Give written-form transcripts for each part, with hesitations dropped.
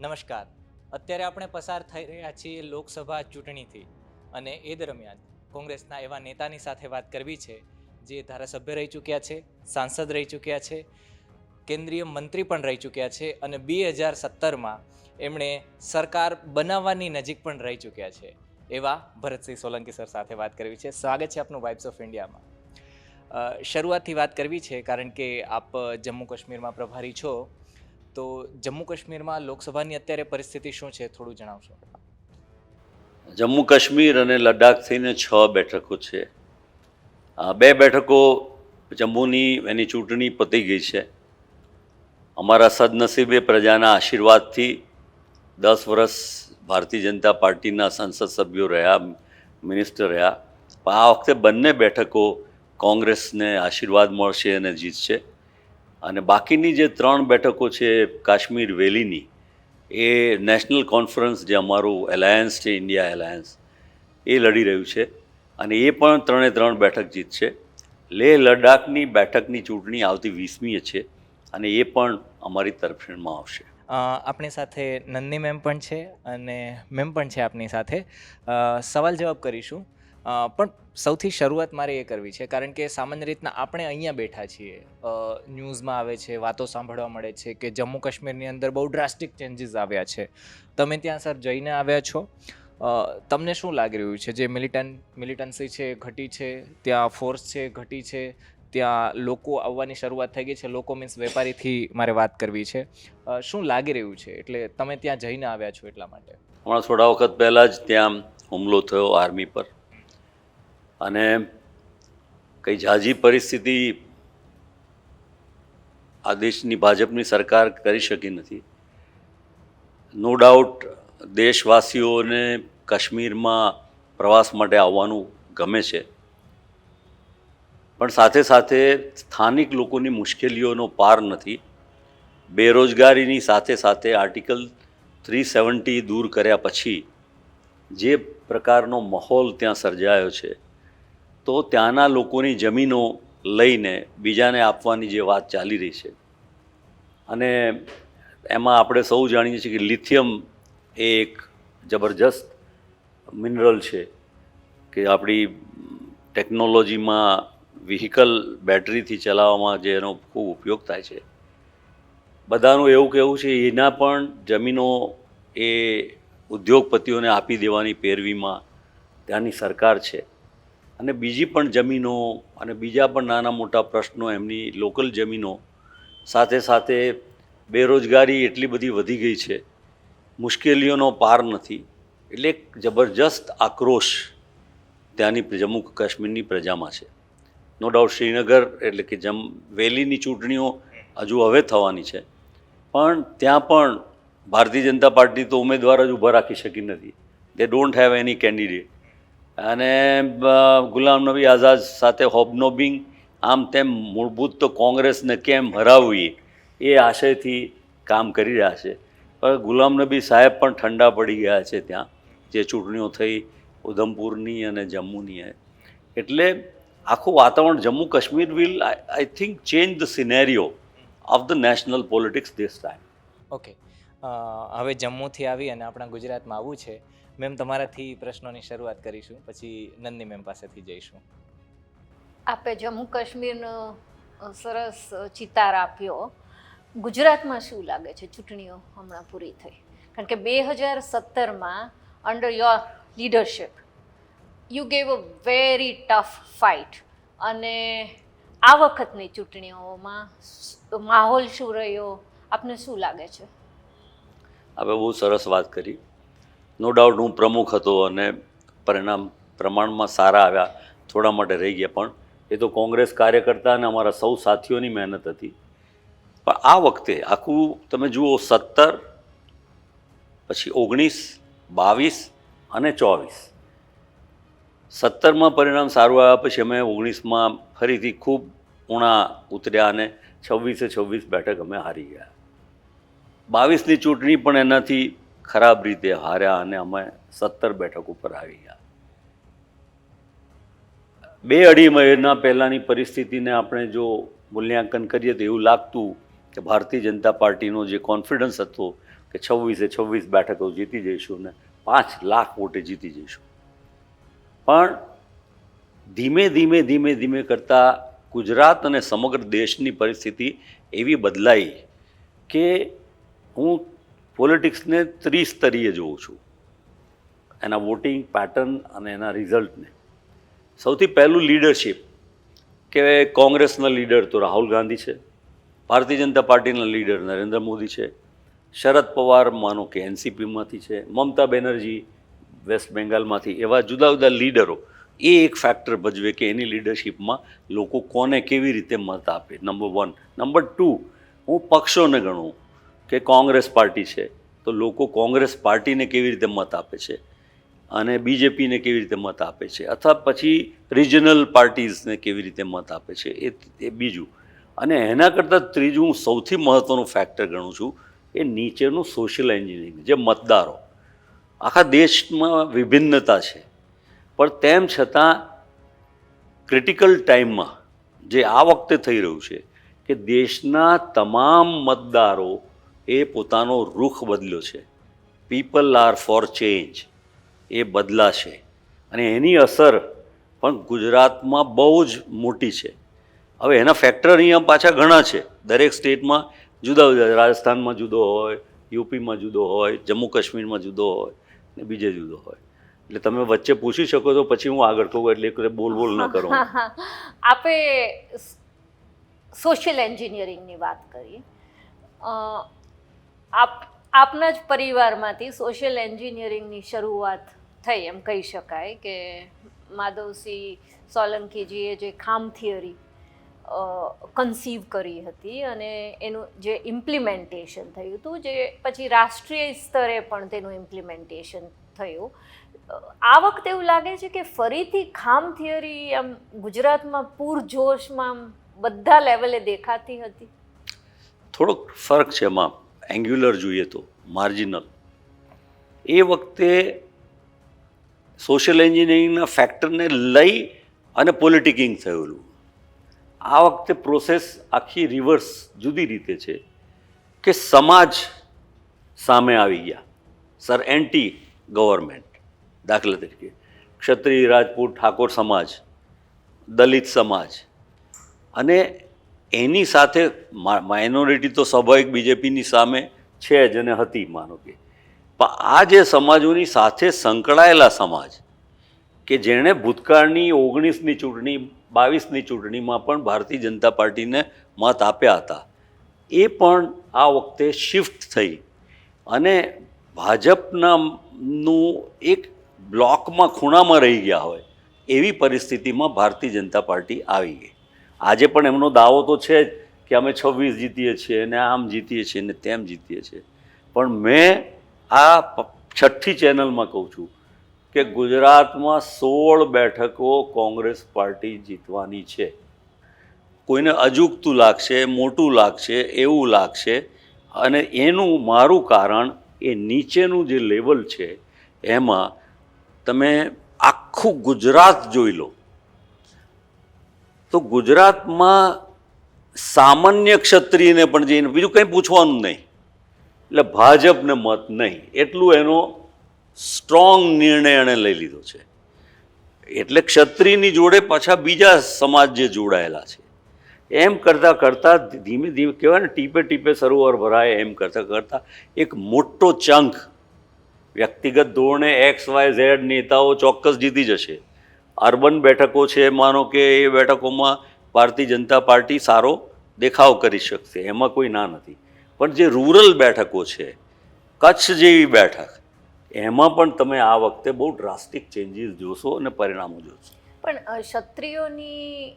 નમસ્કાર. અત્યારે આપણે પસાર થઈ રહ્યા છીએ લોકસભા ચૂંટણીથી અને એ દરમિયાન કોંગ્રેસના એવા નેતાની સાથે વાત કરવી છે જે ધારાસભ્ય રહી ચૂક્યા છે, સાંસદ રહી ચૂક્યા છે, કેન્દ્રીય મંત્રી પણ રહી ચૂક્યા છે અને 2017માં એમણે સરકાર બનાવવાની નજીક પણ રહી ચૂક્યા છે. એવા ભરતસિંહ સોલંકી સર સાથે વાત કરવી છે. સ્વાગત છે આપનું વાઇબ્સ ઓફ ઇન્ડિયામાં. શરૂઆતથી વાત કરવી છે કારણ કે આપ જમ્મુ કાશ્મીરમાં પ્રભારી છો, તો જમ્મુ કાશ્મીરમાં લોકસભાની અત્યારે પરિસ્થિતિ શું છે થોડું જણાવશો? જમ્મુ કાશ્મીર અને લદ્દાખ થઈને 6 બેઠકો છે. આ 2 બેઠકો જમ્મુની એની ચૂંટણી પતી ગઈ છે. અમારા સદનસીબે પ્રજાના આશીર્વાદથી 10 વર્ષ ભારતીય જનતા પાર્ટીના સંસદ સભ્યો રહ્યા, મિનિસ્ટર રહ્યા. પણ આ વખતે બંને બેઠકો કોંગ્રેસને આશીર્વાદ મળશે અને જીતશે. અને બાકીની જે 3 બેઠકો છે કાશ્મીર વેલીની, એ નેશનલ કોન્ફરન્સ જે અમારું એલાયન્સ છે, ઇન્ડિયા એલાયન્સ, એ લડી રહ્યું છે અને એ પણ 3 બેઠક જીતશે. લેહ લદ્દાખની બેઠકની ચૂંટણી આવતી 20મીએ છે અને એ પણ અમારી તરફેણમાં આવશે. આપણી સાથે નંદની મેમ પણ છે અને મેમ પણ છે આપની સાથે. સવાલ જવાબ કરીશું, પણ સૌથી શરૂઆત મારે એ કરવી છે કારણ કે સામાન્ય રીતના આપણે અહીંયા બેઠા છીએ, ન્યૂઝમાં આવે છે, વાતો સાંભળવા મળે છે કે જમ્મુ કાશ્મીરની અંદર બહુ ડ્રાસ્ટિક ચેન્જીસ આવ્યા છે. તમે ત્યાં સર જઈને આવ્યા છો, તમને શું લાગી રહ્યું છે? જે મિલિટન્સી છે ઘટી છે, ત્યાં ફોર્સ છે ઘટી છે, ત્યાં લોકો આવવાની શરૂઆત થઈ ગઈ છે. લોકો મીન્સ વેપારીથી મારે વાત કરવી છે. શું લાગી રહ્યું છે? એટલે તમે ત્યાં જઈને આવ્યા છો એટલા માટે. હમણાં થોડા વખત પહેલાં જ ત્યાં હુમલો થયો આર્મી પર અને કંઈ ઝાઝી પરિસ્થિતિ આ દેશની ભાજપની સરકાર કરી શકી નથી. નો ડાઉટ દેશવાસીઓને કાશ્મીરમાં પ્રવાસ માટે આવવાનું ગમે છે, પણ સાથે સાથે સ્થાનિક લોકોની મુશ્કેલીઓનો પાર નથી. બેરોજગારીની સાથે સાથે આર્ટિકલ 370 દૂર કર્યા પછી જે પ્રકારનો માહોલ ત્યાં સર્જાયો છે, તો ત્યાંના લોકોની જમીનો લઈને બીજાને આપવાની જે વાત ચાલી રહી છે, અને એમાં આપણે સૌ જાણીએ છીએ કે લિથિયમ એ એક જબરજસ્ત મિનરલ છે કે આપણી ટેકનોલોજીમાં વ્હીકલ બેટરીથી ચલાવવામાં જે એનો ખૂબ ઉપયોગ થાય છે. બધાનું એવું કહેવું છે એના પણ જમીનો એ ઉદ્યોગપતિઓને આપી દેવાની પેરવીમાં ત્યાંની સરકાર છે. અને બીજી પણ જમીનો અને બીજા પણ નાના મોટા પ્રશ્નો, એમની લોકલ જમીનો, સાથે સાથે બેરોજગારી એટલી બધી વધી ગઈ છે, મુશ્કેલીઓનો પાર નથી. એટલે એક જબરજસ્ત આક્રોશ ત્યાંની જમ્મુ કાશ્મીરની પ્રજામાં છે. નો ડાઉટ શ્રીનગર એટલે કે વેલીની ચૂંટણીઓ હજુ હવે થવાની છે, પણ ત્યાં પણ ભારતીય જનતા પાર્ટી તો ઉમેદવાર જ ઊભા રાખી શકી નથી. દે ડોન્ટ હેવ એની કેન્ડિડેટ. અને ગુલામ નબી આઝાદ સાથે હોબનોબિંગ, આમ તેમ મૂળભૂત તો કોંગ્રેસને કેમ હરાવવી એ આશયથી કામ કરી રહ્યા છે. પણ ગુલામ નબી સાહેબ પણ ઠંડા પડી ગયા છે ત્યાં જે ચૂંટણીઓ થઈ ઉધમપુરની અને જમ્મુની. એટલે આખું વાતાવરણ Jammu Kashmir will I think change the scenario of the national politics this time. Okay, હવે જમ્મુથી આવી અને આપણા ગુજરાતમાં આવવું છે. મેમ, તમારાથી પ્રશ્નોની શરૂઆત કરીશું, પછી નંદની મેમ પાસેથી જઈશું. આપે જમ્મુ કાશ્મીરનો સરસ ચિતાર આપ્યો. ગુજરાતમાં શું લાગે છે? ચૂંટણીઓ હમણાં પૂરી થઈ, કારણ કે 2017માં under your leadership you gave a very tough fight, અને આ વખતની ચૂંટણીઓમાં માહોલ શું રહ્યો? આપને શું લાગે છે? આપણે બહુ સરસ વાત કરી. નો ડાઉટ હું પ્રમુખ હતો અને પરિણામ પ્રમાણમાં સારા આવ્યા, થોડા માટે રહી ગયા, પણ એ તો કોંગ્રેસ કાર્યકર્તા અને અમારા સૌ સાથીઓની મહેનત હતી. પણ આ વખતે આખું તમે જુઓ, 17, પછી 19, 22 અને 24. 17માં પરિણામ સારું આવ્યા પછી અમે 19માં ફરીથી ખૂબ ઊણા ઉતર્યા અને 26 બેઠક અમે હારી ગયા. 22ની ચૂંટણી પણ એનાથી ખરાબ રીતે હાર્યા અને અમે 17 બેઠક ઉપર આવી ગયા. 2-2.5 મહિના પહેલાંની પરિસ્થિતિને આપણે જો મૂલ્યાંકન કરીએ તો એવું લાગતું કે ભારતીય જનતા પાર્ટીનો જે કોન્ફિડન્સ હતો કે 26 બેઠકો જીતી જઈશું ને 5 લાખ વોટે જીતી જઈશું. પણ ધીમે ધીમે કરતાં ગુજરાત અને સમગ્ર દેશની પરિસ્થિતિ એવી બદલાઈ કે હું પોલિટિક્સને ત્રિસ્તરીય જોઉં છું, એના વોટિંગ પેટર્ન અને એના રિઝલ્ટને. સૌથી પહેલું લીડરશિપ, કે કોંગ્રેસના લીડર તો રાહુલ ગાંધી છે, ભારતીય જનતા પાર્ટીના લીડર નરેન્દ્ર મોદી છે, શરદ પવાર માનો કે એનસીપીમાંથી છે, મમતા બેનર્જી વેસ્ટ બેંગાલમાંથી, એવા જુદા જુદા લીડરો. એ એક ફેક્ટર ભજવે કે એની લીડરશિપમાં લોકો કોને કેવી રીતે મત આપે, નંબર 1. નંબર 2, હું પક્ષોને ગણું કે કોંગ્રેસ પાર્ટી છે તો લોકો કોંગ્રેસ પાર્ટીને કેવી રીતે મત આપે છે અને બીજેપીને કેવી રીતે મત આપે છે, અથવા પછી રિજનલ પાર્ટીઝને કેવી રીતે મત આપે છે, એ બીજું. અને એના કરતાં ત્રીજું હું સૌથી મહત્ત્વનું ફેક્ટર ગણું છું એ નીચેનું સોશિયલ એન્જિનિયરિંગ. જે મતદારો, આખા દેશમાં વિભિન્નતા છે, પણ તેમ છતાં ક્રિટિકલ ટાઈમમાં જે આ વખતે થઈ રહ્યું છે કે દેશના તમામ મતદારો એ પોતાનો રૂખ બદલ્યો છે. પીપલ આર ફોર ચેન્જ, એ બદલાશે અને એની અસર પણ ગુજરાતમાં બહુ જ મોટી છે. હવે એના ફેક્ટર અહીંયા પાછા ઘણા છે, દરેક સ્ટેટમાં જુદા જુદા. રાજસ્થાનમાં જુદો હોય, યુપીમાં જુદો હોય, જમ્મુ કાશ્મીરમાં જુદો હોય ને બીજે જુદો હોય. એટલે તમે વચ્ચે પૂછી શકો તો પછી હું આગળ કહું, એટલે બોલ ન કરો. આપે સોશિયલ એન્જિનિયરિંગની વાત કરી. આપના જ પરિવારમાંથી સોશિયલ એન્જિનિયરિંગની શરૂઆત થઈ એમ કહી શકાય કે માધવસિંહ સોલંકીજીએ જે ખામ થિયરી કન્સીવ કરી હતી અને એનું જે ઇમ્પ્લિમેન્ટેશન થયું હતું, જે પછી રાષ્ટ્રીય સ્તરે પણ તેનું ઇમ્પ્લિમેન્ટેશન થયું. આ વખતે એવું લાગે છે કે ફરીથી ખામ થિયરી આમ ગુજરાતમાં પૂરજોશમાં બધા લેવલે દેખાતી હતી. થોડોક ફરક છે એમાં, એંગ્યુલર જોઈએ તો માર્જિનલ. એ વખતે સોશિયલ એન્જિનિયરિંગના ફેક્ટરને લઈ અને પોલિટિકિંગ થયેલું. આ વખતે પ્રોસેસ આખી રિવર્સ જુદી રીતે છે કે સમાજ સામે આવી ગયા, સર, એન્ટી ગવર્મેન્ટ. દાખલા તરીકે ક્ષત્રિય, રાજપૂત, ઠાકોર સમાજ, દલિત સમાજ, અને એની સાથે માઇનોરિટી તો સ્વાભાવિક બીજેપીની સામે છે જ અને હતી, માનો કે. પણ આ જે સમાજોની સાથે સંકળાયેલા સમાજ કે જેણે ભૂતકાળની 19ની ચૂંટણી, 22ની ચૂંટણીમાં પણ ભારતીય જનતા પાર્ટીને મત આપ્યા હતા, એ પણ આ વખતે શિફ્ટ થઈ અને ભાજપનું એક બ્લોકમાં ખૂણામાં રહી ગયા હોય એવી પરિસ્થિતિમાં ભારતીય જનતા પાર્ટી આવી ગઈ. આજે પણ એમનો દાવો તો છે જ કે અમે 26 જીતીએ છીએ ને આમ જીતીએ છીએ ને તેમ જીતીએ છીએ. પણ મેં આ 6ઠ્ઠી ચેનલમાં કહું છું કે ગુજરાતમાં 16 બેઠકો કોંગ્રેસ પાર્ટી જીતવાની છે. કોઈને અજુગતું લાગશે, મોટું લાગશે, એવું લાગશે, અને એનું મારું કારણ એ નીચેનું જે લેવલ છે એમાં તમે આખું ગુજરાત જોઈ લો તો ગુજરાતમાં સામાન્ય ક્ષત્રિયને પણ જઈને બીજું કંઈ પૂછવાનું નહીં, એટલે ભાજપને મત નહીં, એટલું એનો સ્ટ્રોંગ નિર્ણય એણે લઈ લીધો છે. એટલે ક્ષત્રિયની જોડે પાછા બીજા સમાજ જે જોડાયેલા છે, એમ કરતાં કરતાં ધીમે ધીમે કહેવાય ને ટીપે ટીપે સરોવર ભરાય, એમ કરતાં કરતાં એક મોટો ચંક વ્યક્તિગત ધોરણે XYZ નેતાઓ ચોક્કસ જીતી જશે. અર્બન બેઠકો છે, માનો કે એ બેઠકોમાં ભારતીય જનતા પાર્ટી સારો દેખાવ કરી શકશે, એમાં કોઈ ના નથી. પણ જે રૂરલ બેઠકો છે, કચ્છ જેવી બેઠક, એમાં પણ તમે આ વખતે બહુ ડ્રાસ્ટિક ચેન્જીસ જોશો અને પરિણામો જોશો. પણ ક્ષત્રિયોની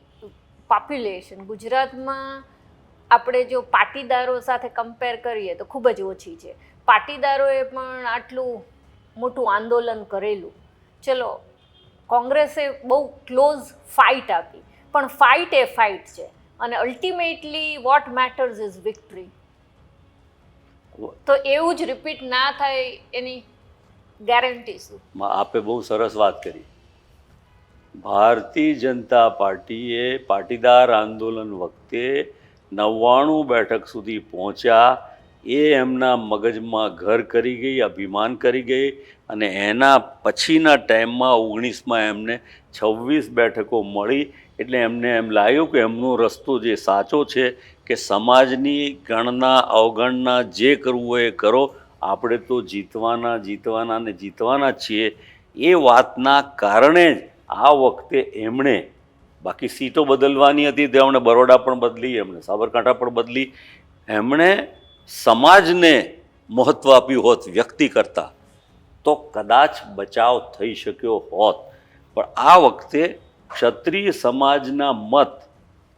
પોપ્યુલેશન ગુજરાતમાં આપણે જો પાટીદારો સાથે કમ્પેર કરીએ તો ખૂબ જ ઓછી છે. પાટીદારોએ પણ આટલું મોટું આંદોલન કરેલું. ચલો, કોંગ્રેસે બહુ ક્લોઝ ફાઇટ આપી, પણ ફાઇટ એ ફાઇટ છે અને ultimately what matters is victory. તો એવું જ રિપીટ ના થાય એની ગેરંટી શું? આપે બહુ સરસ વાત કરી. ભારતીય જનતા પાર્ટીએ પાટીદાર આંદોલન વખતે 99 બેઠક સુધી પહોંચ્યા, એ એમના મગજમાં ઘર કરી ગઈ, અભિમાન કરી ગઈ, અને એના પછીના ટાઈમમાં 19માં એમને 26 બેઠકો મળી. એટલે એમને એમ લાગ્યું કે એમનો રસ્તો જે સાચો છે કે સમાજની ગણના અવગણના જે કરવું હોય એ કરો, આપણે તો જીતવાના ને જીતવાના છીએ. એ વાતના કારણે જ આ વખતે એમણે, બાકી સીટો બદલવાની હતી તો એમણે બરોડા પણ બદલી, એમણે સાબરકાંઠા પણ બદલી, એમણે સમાજને મહત્ત્વ આપ્યું હોત વ્યક્તિ કરતાં તો કદાચ બચાવ થઈ શક્યો હોત. પણ આ વખતે ક્ષત્રિય સમાજના મત,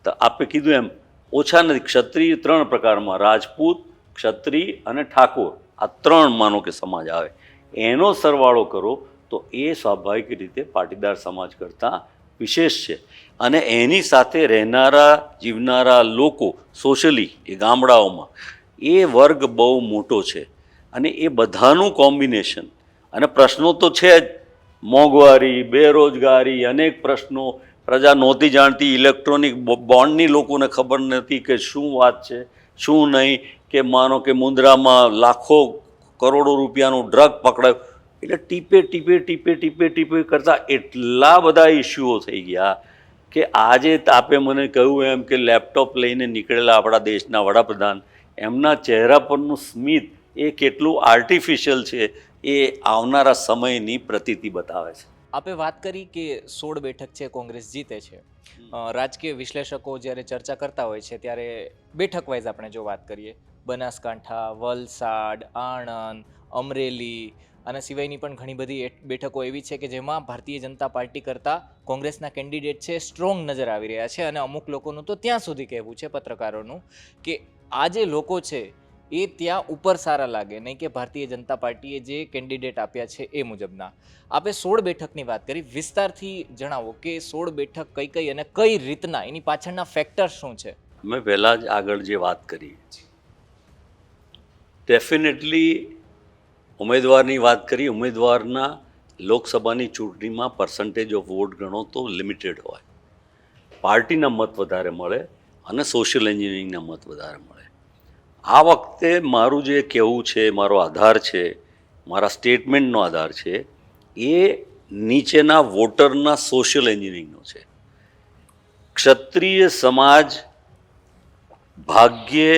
તો આપે કીધું એમ, ઓછા નથી. ક્ષત્રિય 3 પ્રકારમાં, રાજપૂત, ક્ષત્રિય અને ઠાકોર, આ 3 માનો કે સમાજ આવે. એનો સરવાળો કરો તો એ સ્વાભાવિક રીતે પાટીદાર સમાજ કરતાં વિશેષ છે. અને એની સાથે રહેનારા જીવનારા લોકો સોશિયલી એ ગામડાઓમાં એ વર્ગ બહુ મોટો છે. અને એ બધાનું કોમ્બિનેશન, અને પ્રશ્નો તો છે જ, મોંઘવારી, બેરોજગારી, અનેક પ્રશ્નો, પ્રજા નહોતી જાણતી. ઇલેક્ટ્રોનિક બોન્ડની લોકોને ખબર નથી કે શું વાત છે શું નહીં, કે માનો કે મુંદ્રામાં લાખો કરોડો રૂપિયાનું ડ્રગ પકડાયું. એટલે ટીપે કરતાં એટલા બધા ઇસ્યુઓ થઈ ગયા કે આજે આપે મને કહ્યું એમ કે લેપટોપ લઈને નીકળેલા આપણા દેશના વડાપ્રધાન, એમના ચહેરા પરનું સ્મિત એ કેટલું આર્ટિફિશિયલ છે એ આવનારા સમયની પ્રતીતિ બતાવે છે. આપે વાત કરી કે 16 બેઠક છે કોંગ્રેસ જીતે છે. રાજકીય વિશ્લેષકો જ્યારે ચર્ચા કરતા હોય છે ત્યારે બેઠક વાઇઝ આપણે જો વાત કરીએ, બનાસકાંઠા, વલસાડ, આણંદ, અમરેલી અને સિવાયની પણ ઘણી બધી બેઠકો એવી છે કે જેમાં ભારતીય જનતા પાર્ટી કરતાં કોંગ્રેસના કેન્ડિડેટ છે સ્ટ્રોંગ નજર આવી રહ્યા છે. અને અમુક લોકોનું તો ત્યાં સુધી કહેવું છે, પત્રકારોનું, કે આ જે લોકો છે એ ત્યાં ઉપર સારા લાગે, નહીં કે ભારતીય જનતા પાર્ટીએ જે કેન્ડિડેટ આપ્યા છે એ મુજબના. આપે 16 બેઠકની વાત કરી, વિસ્તારથી જણાવો કે 16 બેઠક કઈ કઈ અને કઈ રીતના, એની પાછળના ફેક્ટર શું છે? મેં પહેલાં જ આગળ જે વાત કરી, ડેફિનેટલી ઉમેદવારની વાત કરી. ઉમેદવારના લોકસભાની ચૂંટણીમાં પર્સન્ટેજ ઓફ વોટ ગણો તો લિમિટેડ હોય. પાર્ટીના મત વધારે મળે અને સોશિયલ એન્જિનિયરિંગના મત વધારે મળે. આ વખતે મારું જે કહેવું છે, મારો આધાર છે, મારા સ્ટેટમેન્ટનો આધાર છે, એ નીચેના વોટરના સોશિયલ એન્જિનિયરિંગનો છે. ક્ષત્રિય સમાજ ભાગ્યે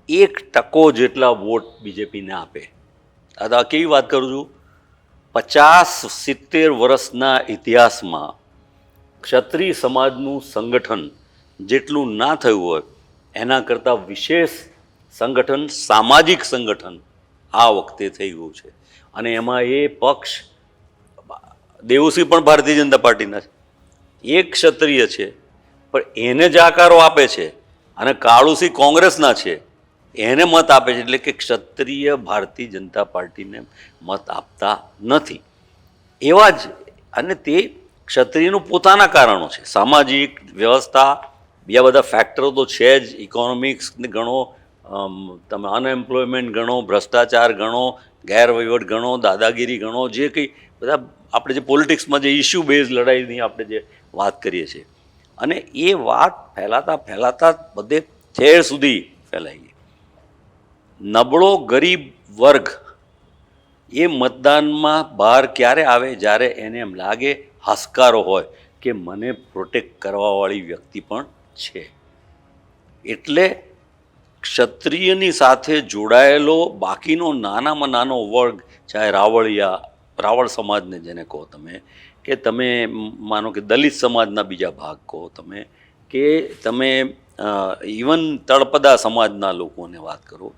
1% જેટલા વોટ બીજેપીને આપે. આ કેવી વાત કરું છું, 50-70 વર્ષના ઇતિહાસમાં ક્ષત્રિય સમાજનું સંગઠન જેટલું ના થયું હોય એના કરતાં વિશેષ સંગઠન, સામાજિક સંગઠન આ વખતે થઈ ગયું છે. અને એમાં એ પક્ષ, દેવુસિંહ પણ ભારતીય જનતા પાર્ટીના છે, એક ક્ષત્રિય છે પણ એને જાકારો આપે છે, અને કાળુસિંહ કોંગ્રેસના છે, એને મત આપે છે. એટલે કે ક્ષત્રિય ભારતીય જનતા પાર્ટીને મત આપતા નથી. એવા જ, અને તે ક્ષત્રિયનું પોતાના કારણો છે, સામાજિક વ્યવસ્થા, બીજા બધા ફેક્ટરો તો છે જ. ઇકોનોમિક્સને ગણો, તમે અનએમ્પ્લોયમેન્ટ ગણો, ભ્રષ્ટાચાર ગણો, ગેરવહીવટ ગણો, દાદાગીરી ગણો, જે કંઈ બધા આપણે જે પોલિટિક્સમાં જે ઇસ્યુ બેઝ લડાઈની આપણે જે વાત કરીએ છીએ, અને એ વાત ફેલાતા બધે ઠેર સુધી ફેલાઈ ગઈ. નબળો ગરીબ વર્ગ એ મતદાનમાં બહાર ક્યારે આવે? જ્યારે એને એમ લાગે, હાશકારો હોય કે મને પ્રોટેક્ટ કરવાવાળી વ્યક્તિ પણ છે. એટલે ક્ષત્રિયની સાથે જોડાયેલો બાકીનો નાનામાં નાનો વર્ગ, ચાહે રાવળ સમાજને જેને કહો તમે, કે તમે માનો કે દલિત સમાજના બીજા ભાગ કહો તમે, કે તમે ઇવન તળપદા સમાજના લોકોને વાત કરો,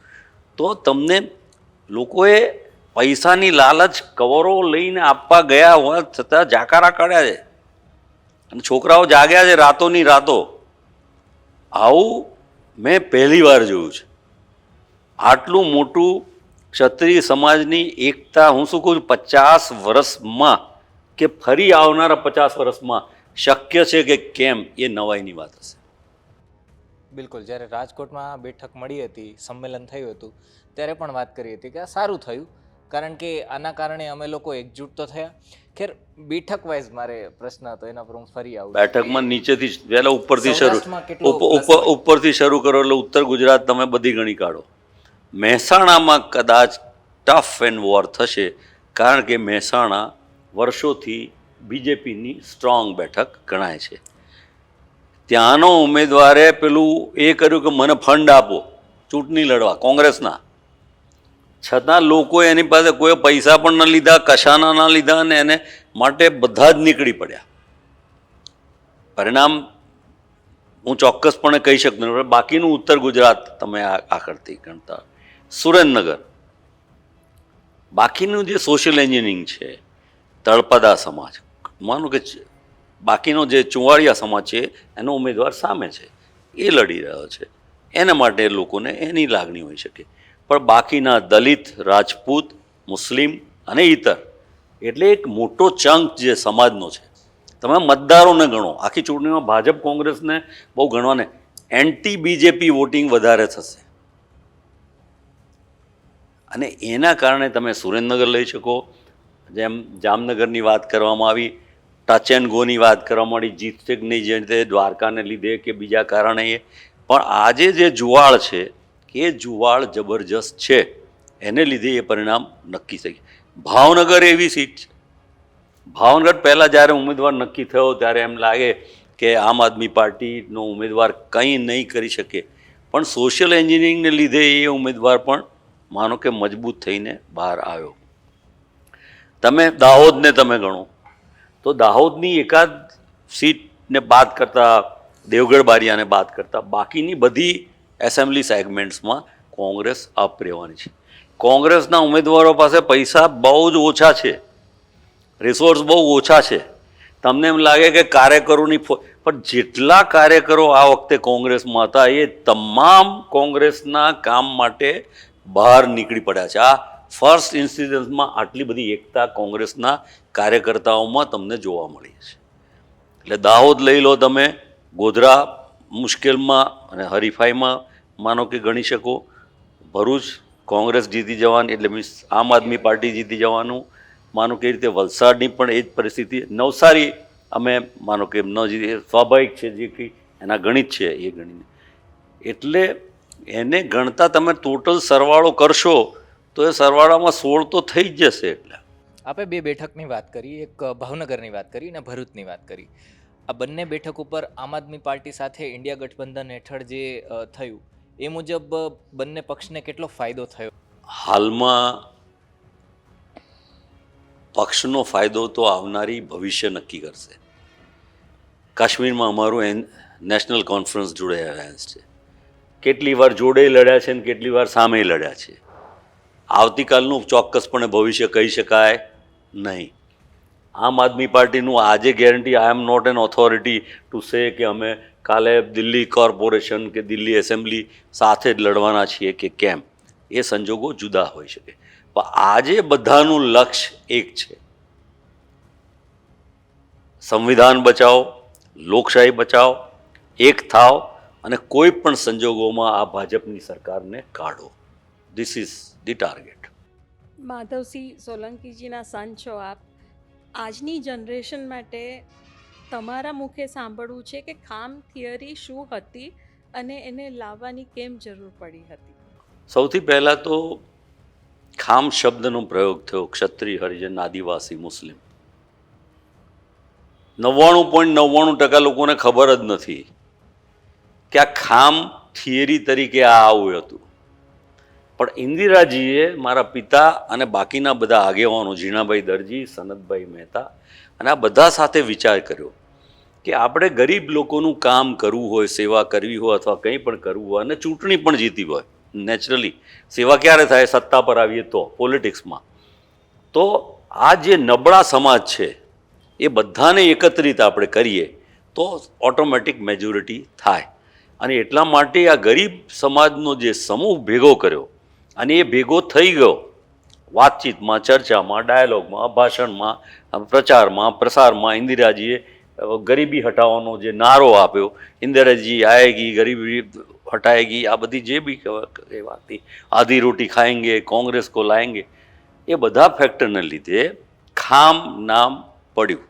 તો તમને લોકોએ પૈસાની લાલચ કવરો લઈને આપવા ગયા હોવા છતાં જાકારા કાઢ્યા છે, અને છોકરાઓ જાગ્યા છે રાતોની રાતો. આવું મેં પહેલી વાર જોયું છે. આટલું મોટું ક્ષત્રિય સમાજની એકતા, હું શું કહું છું, 50 વર્ષમાં કે ફરી આવનારા 50 વર્ષમાં શક્ય છે કે કેમ, એ નવાઈની વાત હશે. બિલકુલ. જ્યારે રાજકોટમાં બેઠક મળી હતી, સંમેલન થયું હતું, ત્યારે પણ વાત કરી હતી કે આ સારું થયું, કારણ કે આના કારણે અમે લોકો એકજૂટ તો થયા. ખેર, બેઠક વાઇઝ મારે પ્રશ્ન હતો, એના પર હું ફરી આવું. બેઠકમાં નીચેથી પહેલાં ઉપરથી સૌરાષ્ટ્રમાં કેટલો ઉપરથી શરૂ કરો, એટલે ઉત્તર ગુજરાત તમે બધી ગણી કાઢો. મહેસાણામાં કદાચ ટફ એન્ડ વોર થશે, કારણ કે મહેસાણા વર્ષોથી બીજેપીની સ્ટ્રોંગ બેઠક ગણાય છે. ત્યાંનો ઉમેદવારે પેલું એ કર્યું કે મને ફંડ આપો ચૂંટણી લડવા કોંગ્રેસના, છતાં લોકોએ એની પાસે કોઈ પૈસા પણ ન લીધા, કશાના ના લીધા, અને એને માટે બધા જ નીકળી પડ્યા. પરિણામ હું ચોક્કસપણે કહી શકતો નથી. બાકીનું ઉત્તર ગુજરાત તમે આખરથી ગણતા, સુરેન્દ્રનગર, બાકીનું જે સોશિયલ એન્જિનિયરિંગ છે, તળપદા સમાજ, માનો કે બાકીનો જે ચુંવાડિયા સમાજ છે એનો ઉમેદવાર સામે છે, એ લડી રહ્યો છે, એના માટે લોકોને એની લાગણી હોઈ શકે. પણ બાકીના દલિત, રાજપૂત, મુસ્લિમ અને ઇતર, એટલે એક મોટો ચંક જે સમાજનો છે, તમે મતદારોને ગણો. આખી ચૂંટણીમાં ભાજપ કોંગ્રેસને બહુ ગણવાને, એન્ટી બીજેપી વોટિંગ વધારે થશે, અને એના કારણે તમે સુરેન્દ્રનગર લઈ શકો. જેમ જામનગરની વાત કરવામાં આવી, ટચ એન્ડ ગોની વાત કરવામાં આવી, જીતની જે રીતે દ્વારકાને લીધે કે બીજા કારણે, એ પણ આજે જે જુવાળ છે એ જુવાળ જબરજસ્ત છે, એને લીધે એ પરિણામ નક્કી થઈ. ભાવનગર એવી સીટ છે, ભાવનગર પહેલાં જ્યારે ઉમેદવાર નક્કી થયો ત્યારે એમ લાગે કે આમ આદમી પાર્ટીનો ઉમેદવાર કંઈ નહીં કરી શકે, પણ સોશિયલ એન્જિનિયરિંગને લીધે એ ઉમેદવાર પણ માનો કે મજબૂત થઈને બહાર આવ્યો. તમે દાહોદને તમે ગણો તો દાહોદની એકાદ સીટને બાદ કરતાં, દેવગઢ બારિયાને બાદ કરતાં, બાકીની બધી એસેમ્બલી સેગમેન્ટ્સમાં કોંગ્રેસ અપ રહેવાની છે. કોંગ્રેસના ઉમેદવારો પાસે પૈસા બહુ જ ઓછા છે, રિસોર્સ બહુ ઓછા છે. તમને એમ લાગે કે કાર્યકરોની, પણ જેટલા કાર્યકરો આ વખતે કોંગ્રેસમાં હતા એ તમામ કોંગ્રેસના કામ માટે બહાર નીકળી પડ્યા છે. આ ફર્સ્ટ ઇન્સિડન્સમાં આટલી બધી એકતા કોંગ્રેસના કાર્યકર્તાઓમાં તમને જોવા મળી છે. એટલે દાહોદ લઈ લો તમે, ગોધરા મુશ્કેલમાં અને હરીફાઈમાં માનો કે ગણી શકો, ભરૂચ કોંગ્રેસ જીતી જવાની, એટલે મીન્સ આમ આદમી પાર્ટી જીતી જવાનું માનો કે રીતે, વલસાડની પણ એ જ પરિસ્થિતિ, નવસારી અમે માનો કે ન જીતી, સ્વાભાવિક છે, જે કંઈ એના ગણિત છે એ ગણીને, એટલે એને ગણતા તમે ટોટલ સરવાળો કરશો તો એ સરવાળામાં 16 તો થઈ જ જશે. એટલે આપણે બે બેઠકની વાત કરી, એક ભાવનગરની વાત કરી અને ભરૂચની વાત કરી. આ બંને બેઠક ઉપર આમ આદમી પાર્ટી સાથે ઇન્ડિયા ગઠબંધન હેઠળ જે થયું એ મુજબ બંને પક્ષને કેટલો ફાયદો થયો? હાલમાં પક્ષનો ફાયદો તો આવનારી ભવિષ્ય નક્કી કરશે. કાશ્મીરમાં અમારું નેશનલ કોન્ફરન્સ જોડે એલાયન્સ છે, કેટલી વાર જોડે લડ્યા છે ને કેટલી વાર સામે લડ્યા છે. આવતીકાલનું ચોક્કસપણે ભવિષ્ય કહી શકાય નહીં. આમ આદમી પાર્ટીનું આજે guarantee, I am not an authority to say કે અમે કાલે દિલ્હી કોર્પોરેશન કે દિલ્હી એસેમ્બલી સાથે જ લડવાના છીએ કે કેમ, એ સંજોગો જુદા હોઈ શકે. પણ આજે બધાનું લક્ષ્ય એક છે, સંવિધાન બચાવો, લોકશાહી બચાવો, એક થાવ અને કોઈ પણ સંજોગોમાં આ ભાજપની સરકારને કાઢો. This is the target. Madhavsinh સોલંકીજીના સન છો આપ. આજની જનરેશન માટે તમારા મુખે સાંભળવું છે કે ખામ થિયરી શું હતી અને એને લાવવાની કેમ જરૂર પડી હતી? સૌથી પહેલાં તો ખામ શબ્દનો પ્રયોગ થયો, ક્ષત્રિય, હરિજન, આદિવાસી, મુસ્લિમ. 99.99% લોકોને ખબર જ નથી કે આ ખામ થિયરી તરીકે આ આવ્યું હતું. પણ ઇન્દિરાજીએ, મારા પિતા અને બાકીના બધા આગેવાનો, ઝીણાભાઈ દરજી, સનતભાઈ મહેતા અને આ બધા સાથે વિચાર કર્યો કે આપણે ગરીબ લોકોનું કામ કરવું હોય, સેવા કરવી હોય અથવા કંઈ પણ કરવું હોય અને ચૂંટણી પણ જીતી હોય, નેચરલી સેવા ક્યારે થાય? સત્તા પર આવીએ તો, પોલિટિક્સમાં. તો આ જે નબળા સમાજ છે એ બધાને એકત્રિત આપણે કરીએ તો ઓટોમેટિક મેજોરિટી થાય. અને એટલા માટે આ ગરીબ સમાજનો જે સમૂહ ભેગો કર્યો, અને એ ભેગો થઈ ગયો વાતચીતમાં, ચર્ચામાં, ડાયલોગમાં, ભાષણમાં, પ્રચારમાં, પ્રસારમાં. ઇન્દિરાજીએ ગરીબી હટાવવાનો જે નારો આપ્યો, ઇન્દિરાજી આએગી ગરીબી હટાएगी, આ બધી જે બી એ વાત હતી, આધી રોટી ખાएंगे, કોંગ્રેસ કો લાएंगे, એ બધા ફેક્ટરને લીધે ખામ નામ પડ્યું.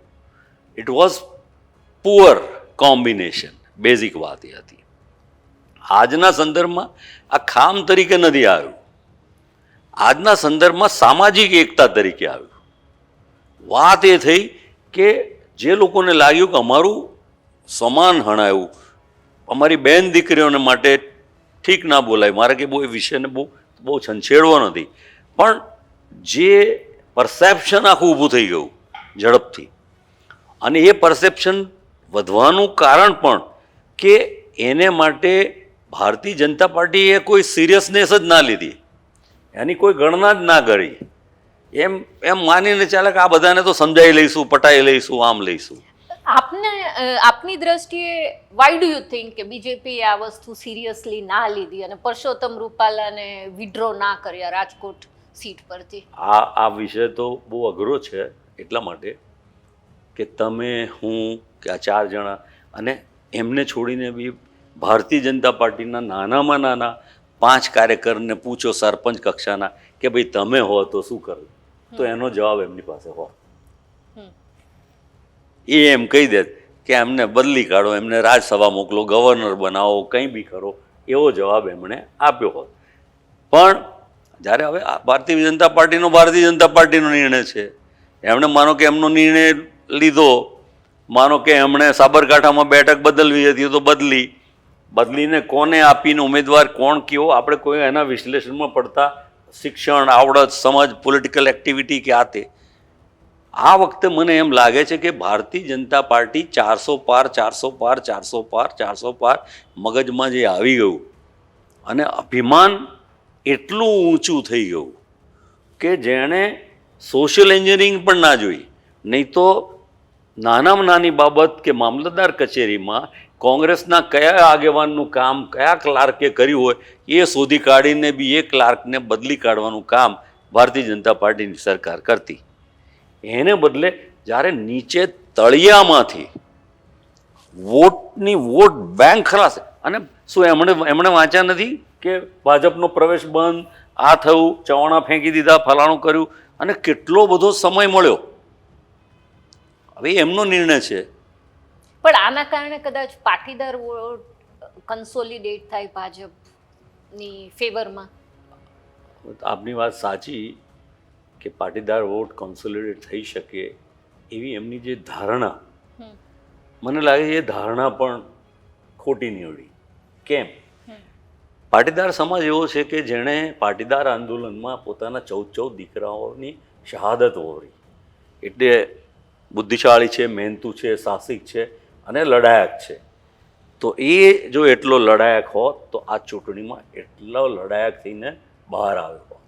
It was poor combination. Basic વાત એ હતી. આજના સંદર્ભમાં આ ખામ તરીકે નથી આવ્યું, આજના સંદર્ભમાં સામાજિક એકતા તરીકે આવ્યું. વાત એ થઈ કે જે લોકોને લાગ્યું કે અમારું સમાન હણાયું, અમારી બેન દીકરીઓને માટે ઠીક ના બોલાય, મારે કે બહુ એ વિષયને બહુ છંછેડવો નથી, પણ જે પરસેપ્શન આખું ઊભું થઈ ગયું ઝડપથી, અને એ પરસેપ્શન વધવાનું કારણ પણ કે એને માટે ભારતીય જનતા પાર્ટીએ કોઈ સિરિયસનેસ જ ના લીધી, એની કોઈ ગણના જ ના કરી. એમ માનીને ચાલે કે આ બધાને તો સમજાવી લઈશું, પટાઈ લઈશું, આમ લઈશું. આપની દ્રષ્ટિએ વાય ડુ યુ થિંક કે બીજેપી આ વસ્તુ સિરિયસલી ના લીધી અને પરસોત્તમ રૂપાલાને વિડ્રો ના કર્યા રાજકોટ સીટ પરથી? આ વિષય તો બહુ અઘરો છે, એટલા માટે કે તમે, હું કે આ 4 જણા, અને એમને છોડીને બી ભારતીય જનતા પાર્ટીના નાનામાં નાના 5 કાર્યકરને પૂછો સરપંચ કક્ષાના કે ભાઈ તમે હો તો શું કરો, તો એનો જવાબ એમની પાસે હો. એ એમ કહી દે કે એમને બદલી કાઢો, એમને રાજ્યસભા મોકલો, ગવર્નર બનાવો, કંઈ બી કરો, એવો જવાબ એમણે આપ્યો હોત. પણ જ્યારે હવે ભારતીય જનતા પાર્ટીનો નિર્ણય છે, એમણે માનો કે એમનો નિર્ણય લીધો, માનો કે એમણે સાબરકાંઠામાં બેઠક બદલવી હતી તો બદલીને કોને આપીને ઉમેદવાર કોણ કેવો, આપણે કોઈ એના વિશ્લેષણમાં પડતા શિક્ષણ, આવડત, સમજ, પોલિટિકલ એક્ટિવિટી કે આ તે. આ વખતે મને એમ લાગે છે કે ભારતીય જનતા પાર્ટી 400 પાર મગજમાં જે આવી ગયું, અને અભિમાન એટલું ઊંચું થઈ ગયું કે જેણે સોશિયલ એન્જિનિયરિંગ પણ ના જોઈ. નહીં તો નાનામાં નાની બાબત કે મામલતદાર કચેરીમાં કોંગ્રેસના કયા આગેવાનનું કામ કયા ક્લાર્કે કર્યું હોય એ શોધી કાઢીને બી એ ક્લાર્કને બદલી કાઢવાનું કામ ભારતીય જનતા પાર્ટીની સરકાર કરતી. એને બદલે જ્યારે નીચે તળિયામાંથી વોટ બેંક ખલાશે, અને શું એમણે વાંચ્યા નથી કે ભાજપનો પ્રવેશ બંધ, આ થયું, ચવાણા ફેંકી દીધા, ફલાણું કર્યું, અને કેટલો બધો સમય મળ્યો. હવે એમનો નિર્ણય છે. પણ આના કારણે કદાચ પાટીદાર વોટ કન્સોલિડેટ થાય ભાજપની ફેવરમાં. આપની વાત સાચી કે પાટીદાર વોટ કન્સોલિડેટ થઈ શકે એવી એમની જે ધારણા, મને લાગે એ ધારણા પણ ખોટી નીવડી. કેમ? પાટીદાર સમાજ એવો છે કે જેણે પાટીદાર આંદોલનમાં પોતાના 14 દીકરાઓની શહાદત વહોરી, એટલે બુદ્ધિશાળી છે, મહેનતુ છે, સાહસિક છે અને લડાયક છે. તો એ જો એટલો લડાયક હોત તો આ ચૂંટણીમાં એટલો લડાયક થઈને બહાર આવ્યો હોત.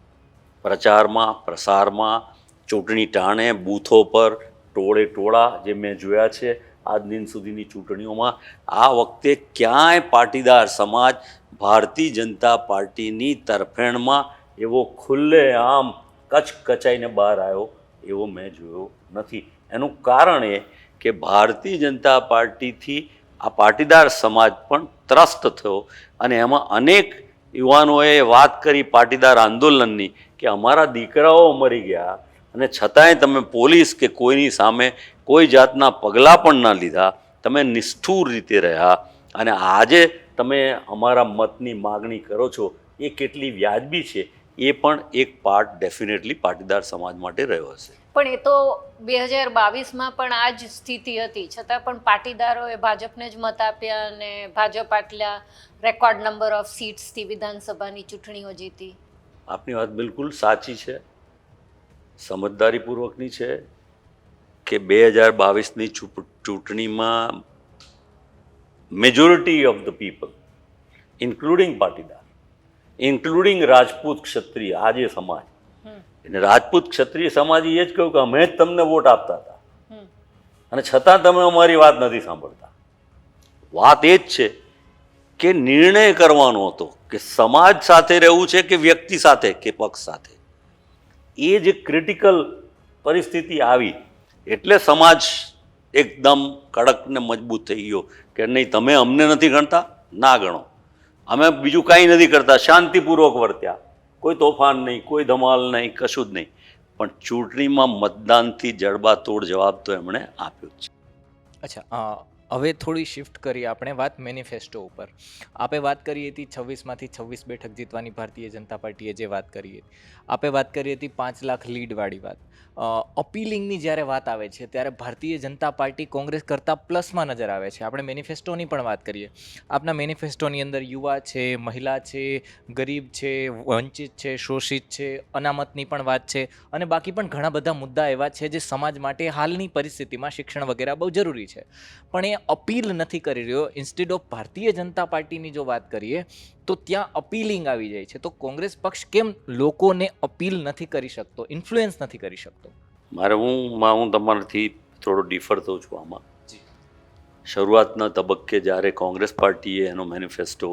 પ્રચારમાં, પ્રસારમાં, ચૂંટણી ટાણે, બૂથો પર ટોળા જે મેં જોયા છે આજ દિન સુધીની ચૂંટણીઓમાં, આ વખતે ક્યાંય પાટીદાર સમાજ ભારતીય જનતા પાર્ટીની તરફેણમાં એવો ખુલ્લેઆમ કચાઈને બહાર આવ્યો એવો મેં જોયો નથી. એનું કારણ એ કે ભારતીય જનતા પાર્ટીથી આ પાટીદાર સમાજ પણ ત્રસ્ત થયો, અને એમાં અનેક યુવાનોએ વાત કરી પાટીદાર આંદોલનની કે અમારા દીકરાઓ મરી ગયા અને છતાંય તમે પોલીસ કે કોઈની સામે કોઈ જાતના પગલાં પણ ના લીધા, તમે નિષ્ઠુર રીતે રહ્યા, અને આજે તમે અમારા મતની માગણી કરો છો એ કેટલી વ્યાજબી છે એ પણ એક પાર્ટ ડેફિનેટલી પાટીદાર સમાજ માટે રહ્યો હશે. પણ એ તો 2022માં પણ આ જ સ્થિતિ હતી, છતાં પણ પાટીદારોએ ભાજપને જ મત આપ્યા અને ભાજપ આટલા રેકોર્ડ નંબર ઓફ સીટ્સથી વિધાનસભાની ચૂંટણીઓ જીતી. આપની વાત બિલકુલ સાચી છે, સમજદારીપૂર્વકની છે કે 2022ની ચૂંટણીમાં majority of the people, including Patidar, including Rajput ક્ષત્રિય, આ જે સમાજ, અને રાજપૂત ક્ષત્રિય સમાજ એ જ કહ્યું કે અમે જ તમને વોટ આપતા હતા, અને છતાં તમે અમારી વાત નથી સાંભળતા. વાત એ જ છે કે નિર્ણય કરવાનો હતો કે સમાજ સાથે રહેવું છે કે વ્યક્તિ સાથે કે પક્ષ સાથે. એ જે ક્રિટિકલ પરિસ્થિતિ આવી એટલે સમાજ એકદમ કડક ને મજબૂત થઈ ગયો કે નહીં, તમે અમને નથી ગણતા, ના ગણો, અમે બીજું કાંઈ નથી કરતા, શાંતિપૂર્વક વર્ત્યા, કોઈ તોફાન નહીં, કોઈ ધમાલ નહીં, કશું જ નહીં. પણ ચૂંટણીમાં મતદાનથી જડબાતોડ જવાબ તો એમણે આપ્યો જ છે. અચ્છા, હવે થોડી શિફ્ટ કરી આપણે વાત મેનિફેસ્ટો ઉપર. આપે વાત કરી હતી 26માંથી 26 બેઠક જીતવાની ભારતીય જનતા પાર્ટીએ જે વાત કરી હતી. આપે વાત કરી હતી 5 લાખ લીડવાળી વાત. અપીલિંગની જ્યારે વાત આવે છે ત્યારે ભારતીય જનતા પાર્ટી કોંગ્રેસ કરતાં પ્લસમાં નજર આવે છે. આપણે મેનિફેસ્ટોની પણ વાત કરીએ. આપના મેનિફેસ્ટોની અંદર યુવા છે, મહિલા છે, ગરીબ છે, વંચિત છે, શોષિત છે, અનામતની પણ વાત છે અને બાકી પણ ઘણા બધા મુદ્દા એવા છે જે સમાજ માટે હાલની પરિસ્થિતિમાં શિક્ષણ વગેરે બહુ જરૂરી છે. પણ એ અપીલ નથી કરી રહ્યો. ઇન્સ્ટેડ ઓફ ભારતીય જનતા પાર્ટીની જો વાત કરીએ તો ત્યાં અપીલિંગ આવી જાય છે. તો કોંગ્રેસ પક્ષ કેમ લોકોને અપીલ નથી કરી શકતો, ઇન્ફ્લુએન્સ નથી કરી શકતો? હું તમારાથી થોડો ડિફર થઉં છું આમાં. શરૂઆતના તબક્કે જ્યારે કોંગ્રેસ પાર્ટીએ એનો મેનિફેસ્ટો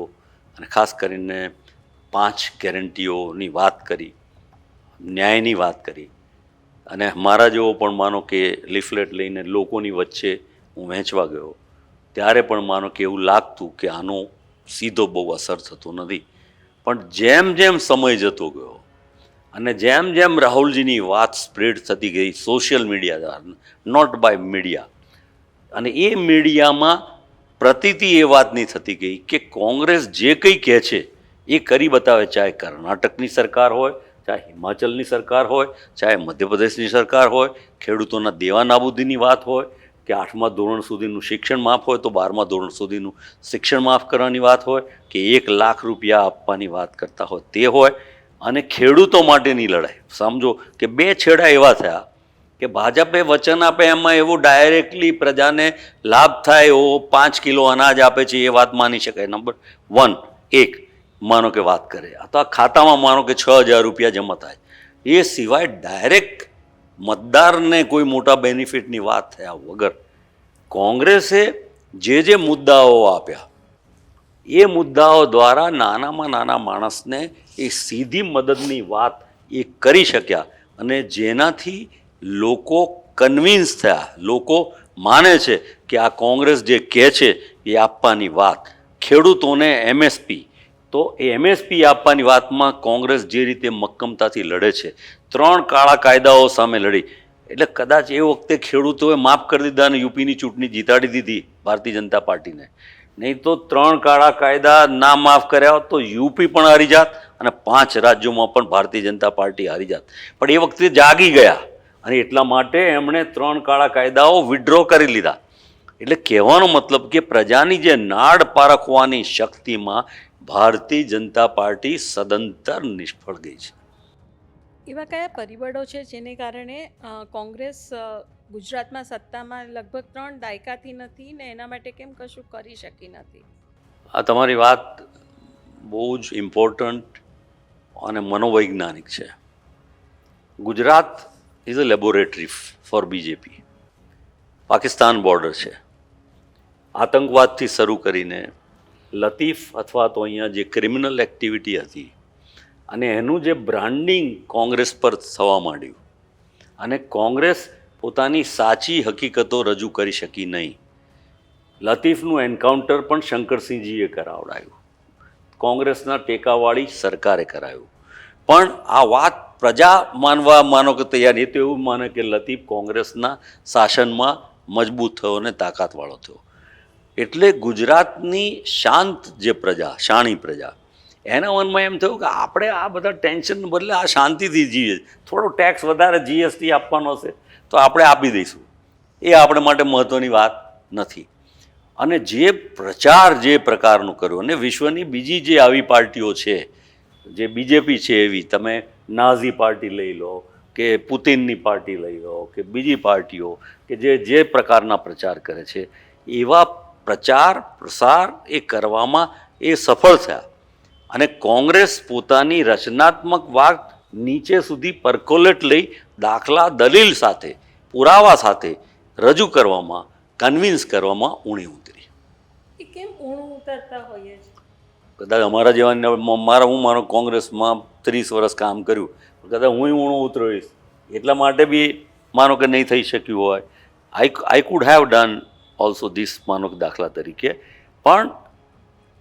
અને ખાસ કરીને 5 ગેરંટીઓની વાત કરી, ન્યાયની વાત કરી, અને મારા જેવો પણ માનો કે લીફલેટ લઈને લોકોની વચ્ચે હું વહેંચવા ગયો, ત્યારે પણ માનો કે એવું લાગતું કે આનો સીધો બહુ અસર થતો નથી. પણ જેમ જેમ સમય જતો ગયો અને જેમ જેમ રાહુલજીની વાત સ્પ્રેડ થતી ગઈ સોશિયલ મીડિયા દ્વારા, નોટ બાય મીડિયા, અને એ મીડિયામાં પ્રતીતિ એ વાતની થતી ગઈ કે કોંગ્રેસ જે કંઈ કહે છે એ કરી બતાવે. ચાહે કર્ણાટકની સરકાર હોય, ચાહે હિમાચલની સરકાર હોય, ચાહે મધ્યપ્રદેશની સરકાર હોય, ખેડૂતોના દેવા નાબૂદીની વાત હોય, કે 8મા ધોરણ સુધીનું શિક્ષણ માફ હોય તો 12મા ધોરણ સુધીનું શિક્ષણ માફ કરવાની વાત હોય, કે 1 લાખ રૂપિયા આપવાની વાત કરતા હોય તે હોય, અને ખેડૂતો માટેની લડાઈ. સમજો કે 2 છેડા એવા થયા કે ભાજપે વચન આપે એમાં એવું ડાયરેક્ટલી પ્રજાને લાભ થાય એવો 5 કિલો અનાજ આપે છે એ વાત માની શકાય. નંબર 1 એક માનો કે વાત કરે, અથવા ખાતામાં માનો કે 6,000 રૂપિયા જમા થાય. એ સિવાય ડાયરેક્ટ મતદારને કોઈ મોટા બેનિફિટની વાત થયા વગર કોંગ્રેસે જે મુદ્દાઓ આપ્યા એ મુદ્દાઓ દ્વારા નાનામાં નાના માણસને એ સીધી મદદની વાત એ કરી શક્યા, અને જેનાથી લોકો કન્વિન્સ થયા. લોકો માને છે કે આ કોંગ્રેસ જે કહે છે એ આપવાની વાત. ખેડૂતોને એમએસપી, તો એ એમએસપી આપવાની વાતમાં કોંગ્રેસ જે રીતે મક્કમતાથી લડે છે, 3 કાળા કાયદાઓ સામે લડી, એટલે કદાચ એ વખતે ખેડૂતોએ માફ કરી દીધા અને યુપીની ચૂંટણી જીતાડી દીધી ભારતીય જનતા પાર્ટીને. નહીં તો 3 કાળા કાયદા ના માફ કર્યા હોત તો યુપી પણ હારી જાત અને 5 રાજ્યોમાં પણ ભારતીય જનતા પાર્ટી હારી જાત. પણ એ વખતે જાગી ગયા અને એટલા માટે એમણે 3 કાળા કાયદાઓ વિડ્રો કરી લીધા. એટલે કહેવાનો મતલબ કે પ્રજાની જે નાડ પારખવાની શક્તિમાં ભારતીય જનતા પાર્ટી સદંતર નિષ્ફળ ગઈ છે. એવા કયા પરિબળો છે જેને કારણે કોંગ્રેસ ગુજરાતમાં સત્તામાં લગભગ 3 દાયકાથી નથી ને એના માટે કેમ કશું કરી શકી નથી? આ તમારી વાત બહુ જ ઇમ્પોર્ટન્ટ અને મનોવૈજ્ઞાનિક છે. Gujarat is a laboratory four BJP. Pakistan border છે. આતંકવાદથી શરૂ કરીને લતીફ અથવા તો અહીંયા જે ક્રિમિનલ એક્ટિવિટી હતી અને એનું જે બ્રાન્ડિંગ કોંગ્રેસ પર થવા માંડ્યું, અને કોંગ્રેસ પોતાની સાચી હકીકતો રજૂ કરી શકી નહીં. લતીફનું એન્કાઉન્ટર પણ શંકરસિંહજીએ કરાવડાયું, કોંગ્રેસના ટેકાવાળી સરકારે કરાયું. પણ આ વાત પ્રજા માનો કે તૈયાર નહીં. તો એવું માને કે લતીફ કોંગ્રેસના શાસનમાં મજબૂત થયો અને તાકાતવાળો થયો. એટલે ગુજરાતની શાંત જે પ્રજા, શાણી પ્રજા, એના મનમાં એમ થયું કે આપણે આ બધા ટેન્શન બદલે આ શાંતિથી જીવીએ, થોડો ટેક્સ વધારે જીએસટી આપવાનો હશે તો આપણે આપી દઈશું, એ આપણે માટે મહત્ત્વની વાત નથી. અને જે પ્રચાર જે પ્રકારનું કર્યું, અને વિશ્વની બીજી જે આવી પાર્ટીઓ છે, જે બીજેપી છે એવી, તમે નાઝી પાર્ટી લઈ લો કે પુતિનની પાર્ટી લઈ લો કે બીજી પાર્ટીઓ કે જે પ્રકારના પ્રચાર કરે છે, એવા પ્રચાર પ્રસાર એ કરવામાં એ સફળ થયા. અને કોંગ્રેસ પોતાની રચનાત્મક વાત નીચે સુધી પરકોલેટ લઈ દાખલા દલીલ સાથે, પુરાવા સાથે રજૂ કરવામાં, કન્વિન્સ કરવામાં ઊણી ઉતરી. એ કેમ ઊણું ઉતરતા હોઈએ છે? કદાચ અમારા જેવા હું મારો કોંગ્રેસમાં 30 વર્ષ કામ કર્યું, કદાચ હું ઊણું ઉતરીશ એટલા માટે બી માનો કે નહીં થઈ શક્યું હોય. I could have done also this, માનો કે દાખલા તરીકે. પણ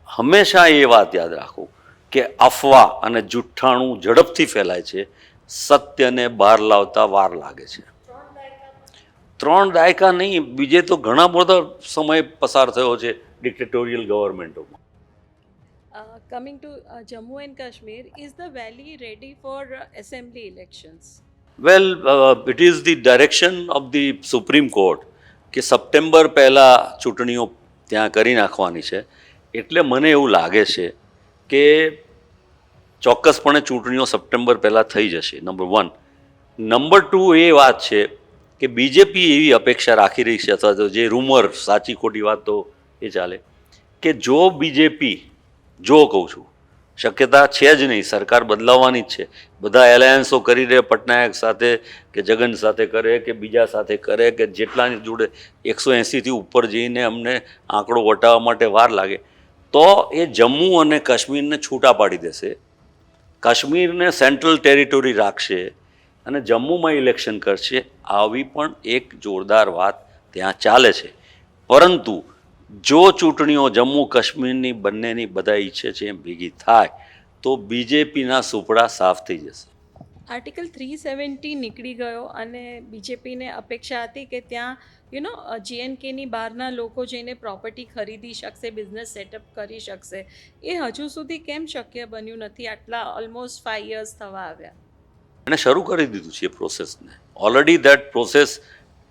હંમેશા એ વાત યાદ રાખો કે અફવા અને જુઠ્ઠાણું ઝડપથી ફેલાય છે, સત્યને બહાર લાવતા વાર લાગે છે. 3 દાયકા નહીં, બીજે તો ઘણા બધા સમય પસાર થયો છે ડિક્ટેટોરિયલ ગવર્મેન્ટોમાં. Coming to Jammu and Kashmir, is the valley ready for assembly elections? Well, it is the direction of the supreme court કે સપ્ટેમ્બર પહેલાં ચૂંટણીઓ ત્યાં કરી નાખવાની છે. એટલે મને એવું લાગે છે કે ચોક્કસપણે ચૂંટણીઓ સપ્ટેમ્બર પહેલાં થઈ જશે, નંબર 1. નંબર 2 એ વાત છે કે બીજેપી એવી અપેક્ષા રાખી રહી છે, અથવા તો જે રૂમર, સાચી ખોટી વાત તો એ ચાલે, કે જો બીજેપી, જો કહું છું, શક્યતા છે જ નહીં, સરકાર બદલાવવાની જ છે, બધા એલાયન્સો કરી રહે, પટનાયક સાથે કે જગન સાથે કરે કે બીજા સાથે કરે કે જેટલાની જોડે 180થી ઉપર જઈને અમને આંકડો વટાવવા માટે વાર લાગે, તો એ જમ્મુ અને કાશ્મીરને છૂટા પાડી દેશે, કાશ્મીરને સેન્ટ્રલ ટેરિટોરી રાખશે અને જમ્મુમાં ઇલેક્શન કરશે. આવી પણ એક જોરદાર વાત ત્યાં ચાલે છે. પરંતુ જો ચૂંટણીઓ જમ્મુ કાશ્મીરની બંનેની બધા ઈચ્છે છે એમ ભેગી થાય તો બીજેપીના સુપડા સાફ થઈ જશે. આર્ટિકલ 370 નીકળી ગયો અને બીજેપીને અપેક્ષા હતી કે ત્યાં GNKની બહારના લોકો જઈને પ્રોપર્ટી ખરીદી શકશે, બિઝનેસ સેટઅપ કરી શકશે. એ હજુ સુધી કેમ શક્ય બન્યું નથી? આટલા ઓલમોસ્ટ 5 years થવા આવ્યા. એણે શરૂ કરી દીધું છે એ પ્રોસેસને. ઓલરેડી દેટ પ્રોસેસ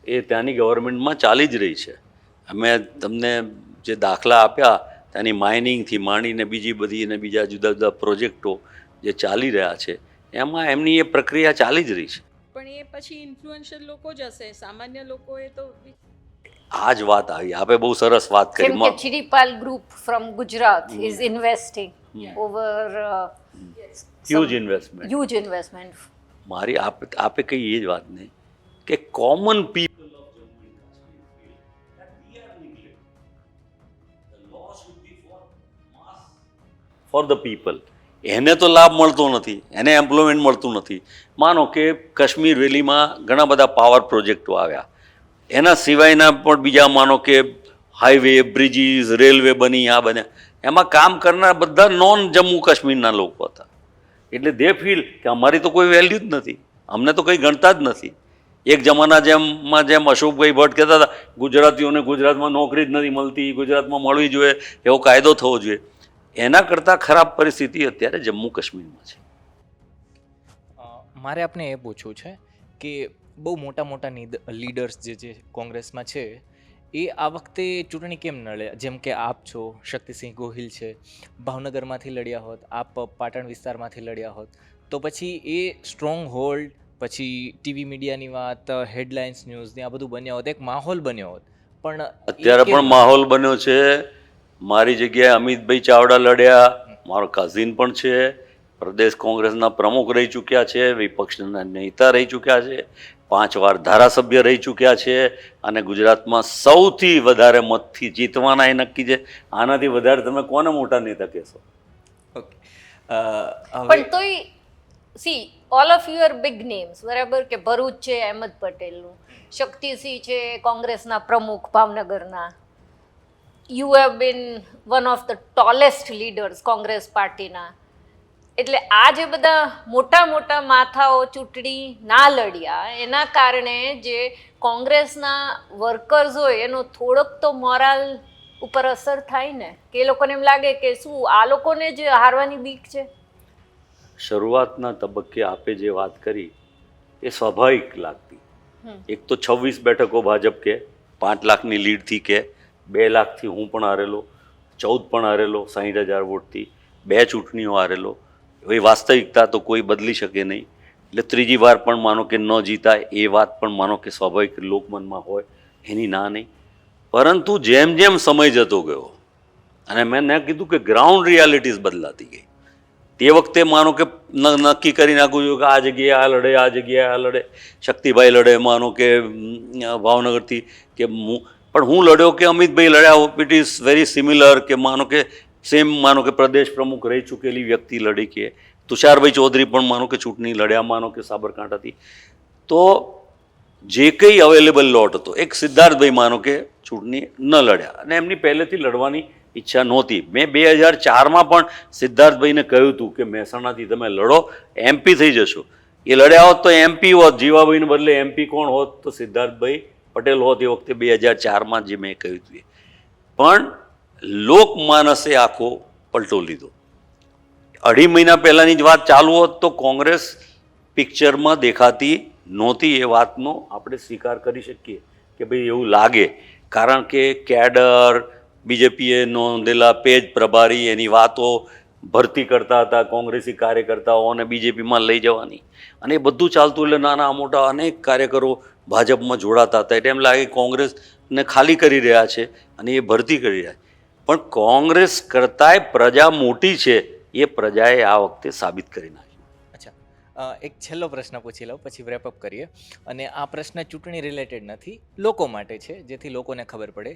એ ત્યાંની ગવર્મેન્ટમાં ચાલી જ રહી છે. અમે તમને જે દાખલા આપ્યા ત્યાંની માઇનિંગથી માંડીને બીજી બધી અને બીજા જુદા જુદા પ્રોજેક્ટો જે ચાલી રહ્યા છે એમાં એમની એ પ્રક્રિયા ચાલી જ રહી છે. પણ એ પછી ઇન્ફ્લુએન્શિયલ લોકો જ હશે, સામાન્ય લોકોએ તો આ જ વાત આવી. આપે બહુ સરસ વાત કરી. જેમ કે Chiripal group from Gujarat is investing over huge investment. મારી આપે કઈ એ જ વાત નહીં કે common people for the people, એને તો લાભ મળતો નથી, એને એમ્પ્લોયમેન્ટ મળતું નથી. માનો કે કાશ્મીર વેલીમાં ઘણા બધા પાવર પ્રોજેક્ટો આવ્યા, એના સિવાયના પણ બીજા માનો કે હાઈવે, બ્રિજીસ, રેલવે બની, આ બન્યા, એમાં કામ કરનાર બધા નોન જમ્મુ કાશ્મીરના લોકો હતા. એટલે દે ફીલ કે અમારી તો કોઈ વેલ્યુ જ નથી, અમને તો કંઈ ગણતા જ નથી. એક જમાના જેમ અશોકભાઈ ભટ્ટ કહેતા હતા ગુજરાતીઓને ગુજરાતમાં નોકરી જ નથી મળતી, ગુજરાતમાં મળવી જોઈએ, એવો કાયદો થવો જોઈએ. એના કરતાં ખરાબ પરિસ્થિતિ અત્યારે જમ્મુ કાશ્મીરમાં છે. મારે આપને એ પૂછવું છે કે બહુ મોટા મોટા લીડર્સ જે કોંગ્રેસમાં છે એ આ વખતે ચૂંટણી કેમ ન લડ્યા? જેમ કે આપ છો, શક્તિસિંહ ગોહિલ છે, ભાવનગરમાંથી લડ્યા હોત, આપ પાટણ વિસ્તારમાંથી લડ્યા હોત, તો પછી એ સ્ટ્રોંગ હોલ્ડ, પછી ટીવી મીડિયાની વાત, હેડલાઇન્સ ન્યૂઝની આ બધું બન્યા હોત, એક માહોલ બન્યો હોત. પણ અત્યારે પણ માહોલ બન્યો છે. મારી જગ્યાએ અમિતભાઈ ચાવડા લડ્યા, મારો કઝિન પણ છે, પ્રદેશ કોંગ્રેસના પ્રમુખ રહી ચૂક્યા છે, વિપક્ષના નેતા રહી ચૂક્યા છે, 5 વાર ધારાસભ્ય રહી ચૂક્યા છે અને ગુજરાતમાં સૌથી વધારે મતથી જીતવાના એ નક્કી છે. આનાથી વધારે તમે કોને મોટા નેતા કહેશો? પણ તોય C all of you are big names, બરાબર, કે ભરૂચ છે અહેમદ પટેલનું, શક્તિસિંહ છે કોંગ્રેસના પ્રમુખ ભાવનગરના, you have been one of the tallest leaders Congress પાર્ટીના. એટલે આ જે બધા મોટા મોટા માથાઓ ચૂંટણી ના લડ્યા એના કારણે જે કોંગ્રેસના વર્કર્સ હોય એનો થોડોક તો મોરાલ ઉપર અસર થાય ને, કે એ લોકોને એમ લાગે કે શું આ લોકોને જ હારવાની બીક છે. શરૂઆતના તબક્કે આપે જે વાત કરી એ સ્વાભાવિક લાગતી. એક તો 26 બેઠકો ભાજપ કે 5 લાખની લીડથી કે 2 લાખથી હું પણ હારેલો, 14 પણ હારેલો 60,000 વોટથી, 2 ચૂંટણીઓ હારેલો. એ વાસ્તવિકતા તો કોઈ બદલી શકે નહીં. એટલે ત્રીજી વાર પણ માનો કે ન જીતા એ વાત પણ માનો કે સ્વાભાવિક લોકમનમાં હોય, એની ના નહીં. પરંતુ જેમ જેમ સમય જતો ગયો અને મેં કીધું કે ગ્રાઉન્ડ રિયાલિટીઝ બદલાતી ગઈ. તે વખતે માનો કે નક્કી કરી નાખું છું કે આ જગ્યાએ આ લડે, આ જગ્યાએ આ લડે, શક્તિભાઈ લડે માનો કે ભાવનગરથી, કે પણ હું લડ્યો કે અમિતભાઈ લડ્યા, ઇટ ઇઝ વેરી સિમિલર. કે માનો કે સેમ માનો કે પ્રદેશ પ્રમુખ રહી ચૂકેલી વ્યક્તિ લડી, કે તુષારભાઈ ચૌધરી પણ માનો કે ચૂંટણી લડ્યા માનો કે સાબરકાંઠાથી. તો જે કંઈ અવેલેબલ લોટ હતો, એક સિદ્ધાર્થભાઈ માનો કે ચૂંટણી ન લડ્યા અને એમની પહેલેથી લડવાની ઈચ્છા નહોતી. મેં 2004માં પણ સિદ્ધાર્થભાઈને કહ્યું હતું કે મહેસાણાથી તમે લડો, MP થઈ જશો. એ લડ્યા હોત તો MP હોત, જીવાભાઈને બદલે MP કોણ હોત? તો સિદ્ધાર્થભાઈ પટેલ હોત એ વખતે 2004માં જે મેં કહ્યું હતું એ. પણ લોકમાનસે આખો પલટો લીધો. 2.5 મહિના પહેલાંની જ વાત ચાલુ હોત તો કોંગ્રેસ પિક્ચરમાં દેખાતી નહોતી. એ વાતનો આપણે સ્વીકાર કરી શકીએ કે ભાઈ એવું લાગે, કારણ કે કેડર, બીજેપીએ નોંધેલા પેજ પ્રભારી, એની વાતો ભરતી કરતા હતા કોંગ્રેસી કાર્યકર્તાઓને બીજેપીમાં લઈ જવાની, અને એ બધું ચાલતું. એટલે નાના મોટા અનેક કાર્યકરો ભાજપમાં જોડાતા હતા. એટલે એમ લાગે કોંગ્રેસને ખાલી કરી રહ્યા છે અને એ ભરતી કરી રહ્યા છે. પણ કોંગ્રેસ કરતાંય પ્રજા મોટી છે, એ પ્રજાએ આ વખતે સાબિત કરી નાખ્યું. અચ્છા, એક છેલ્લો પ્રશ્ન પૂછી લઉં પછી રેપઅપ કરીએ. અને આ પ્રશ્ન ચૂંટણી રિલેટેડ નથી, લોકો માટે છે, જેથી લોકોને ખબર પડે.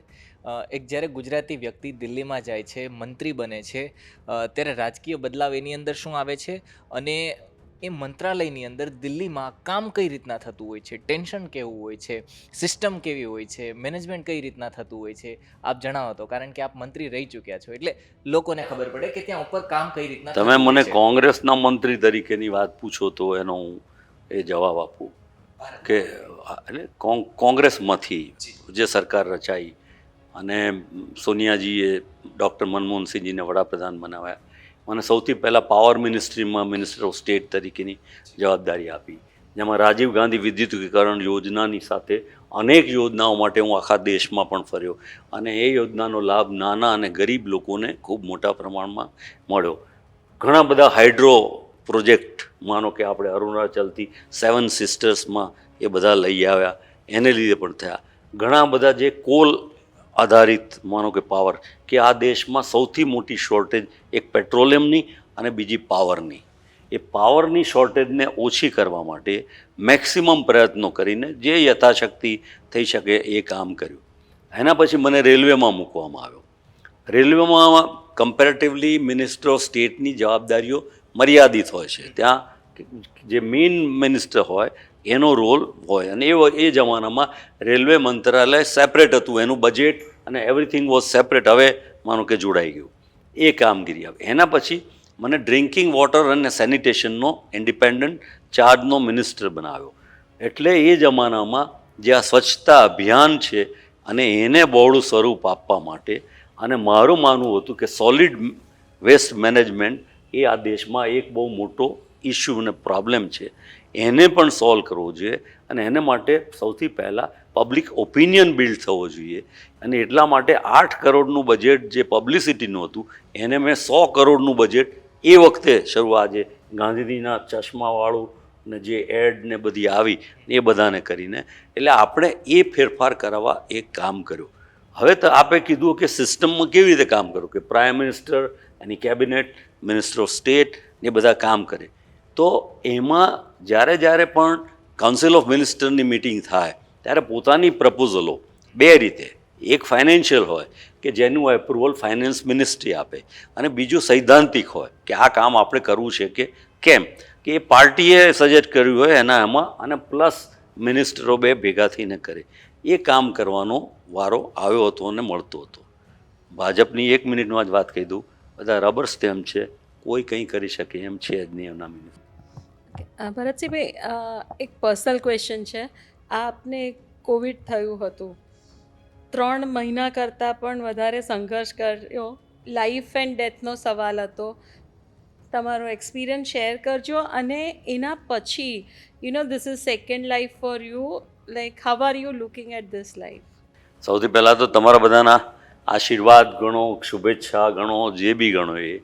એક જ્યારે ગુજરાતી વ્યક્તિ દિલ્હીમાં જાય છે, મંત્રી બને છે, ત્યારે રાજકીય બદલાવ એની અંદર શું આવે છે, અને એ મંત્રાલયની અંદર દિલ્હીમાં કામ કઈ રીતના થતું હોય છે, ટેન્શન કેવું હોય છે, સિસ્ટમ કેવી હોય છે, મેનેજમેન્ટ કઈ રીતના થતું હોય છે, આપ જણાવો તો. કારણ કે આપ મંત્રી રહી ચૂક્યા છો, એટલે લોકોને ખબર પડે કે ત્યાં ઉપર કામ કઈ રીતના તમે થતું મને હોય છે. કોંગ્રેસના મંત્રી તરીકેની વાત પૂછો તો એનો હું એ જવાબ આપું કે એટલે કોંગ્રેસમાંથી જે સરકાર રચાઈ અને સોનિયાજીએ ડૉક્ટર મનમોહનસિંહજીને વડાપ્રધાન બનાવ્યા, મને સૌથી પહેલાં પાવર મિનિસ્ટ્રીમાં મિનિસ્ટર ઓફ સ્ટેટ તરીકેની જવાબદારી આપી, જેમાં રાજીવ ગાંધી વિદ્યુતીકરણ યોજનાની સાથે અનેક યોજનાઓ માટે હું આખા દેશમાં પણ ફર્યો, અને એ યોજનાનો લાભ નાના અને ગરીબ લોકોને ખૂબ મોટા પ્રમાણમાં મળ્યો. ઘણા બધા હાઇડ્રો પ્રોજેક્ટ, માનો કે આપણે અરુણાચલથી 7 સિસ્ટર્સમાં એ બધા લઈ આવ્યા, એને લીધે પણ થયા. ઘણા બધા જે કોલ આધારિત, માનો કે પાવર, કે આ દેશમાં સૌથી મોટી શોર્ટેજ એક પેટ્રોલિયમની અને બીજી પાવરની. એ પાવરની શોર્ટેજને ઓછી કરવા માટે મેક્સિમમ પ્રયત્નો કરીને જે યથાશક્તિ થઈ શકે એ કામ કર્યું. એના પછી મને રેલવેમાં મૂકવામાં આવ્યો. રેલવેમાં કમ્પેરેટિવલી મિનિસ્ટર ઓફ સ્ટેટની જવાબદારીઓ મર્યાદિત હોય છે. ત્યાં જે મેઇન મિનિસ્ટર હોય એનો રોલ હોય, અને એ જમાનામાં રેલવે મંત્રાલય સેપરેટ હતું, એનું બજેટ અને એવરીથિંગ વોઝ સેપરેટ. હવે માનો કે જોડાઈ ગયું, એ કામગીરી આવે. એના પછી મને ડ્રિંકિંગ વોટર અને સેનિટેશનનો ઇન્ડિપેન્ડન્ટ ચાર્જનો મિનિસ્ટર બનાવ્યો. એટલે એ જમાનામાં જે આ સ્વચ્છતા અભિયાન છે અને એને બહોળું સ્વરૂપ આપવા માટે, અને મારું માનવું હતું કે સોલિડ વેસ્ટ મેનેજમેન્ટ એ આ દેશમાં એક બહુ મોટો ઇસ્યુ અને પ્રોબ્લેમ છે, એને પણ સોલ્વ કરવો જોઈએ. અને એને માટે સૌથી પહેલાં પબ્લિક ઓપિનિયન બિલ્ડ થવો જોઈએ. અને એટલા માટે 8 કરોડનું બજેટ જે પબ્લિસિટીનું હતું, એને મેં 100 કરોડનું બજેટ એ વખતે શરૂઆત, જે ગાંધીજીના ચશ્માવાળું ને જે એડ ને બધી આવી એ બધાને કરીને, એટલે આપણે એ ફેરફાર કરાવવા એક કામ કર્યું. હવે તો આપે કીધું કે સિસ્ટમમાં કેવી રીતે કામ કરવું, કે પ્રાઇમ મિનિસ્ટર, એની કેબિનેટ, મિનિસ્ટર ઓફ સ્ટેટ એ બધા કામ કરે. તો એમાં જ્યારે પણ કાઉન્સિલ ઓફ મિનિસ્ટરની મિટિંગ થાય ત્યારે પોતાની પ્રપોઝલો 2 રીતે, એક ફાઇનાન્શિયલ હોય કે જેનું એપ્રુવલ ફાઇનાન્સ મિનિસ્ટ્રી આપે, અને બીજું સૈદ્ધાંતિક હોય કે આ કામ આપણે કરવું છે કે કેમ, કે એ પાર્ટીએ સજેસ્ટ કર્યું હોય એના એમાં, અને પ્લસ મિનિસ્ટરો 2 ભેગા થઈને કરે. એ કામ કરવાનો વારો આવ્યો હતો અને મળતો હતો. ભાજપની 1 મિનિટમાં જ વાત કહી દઉં, બધા રબર સ્ટેમ્પ છે, કોઈ કંઈ કરી શકે એમ છે જ નહીં એમના મિનિસ્ટર. ભરતસિંહભાઈ, એક પર્સનલ ક્વેશ્ચન છે. આપને કોવિડ થયું હતું, 3 મહિના કરતાં પણ વધારે સંઘર્ષ કર્યો, લાઈફ એન્ડ ડેથનો સવાલ હતો. તમારો એક્સપિરિયન્સ શેર કરજો, અને એના પછી this is second life for you, like how are you looking at this life? સૌથી પહેલાં તો તમારા બધાના આશીર્વાદ ગણો, શુભેચ્છા ગણો, જે બી ગણો, એ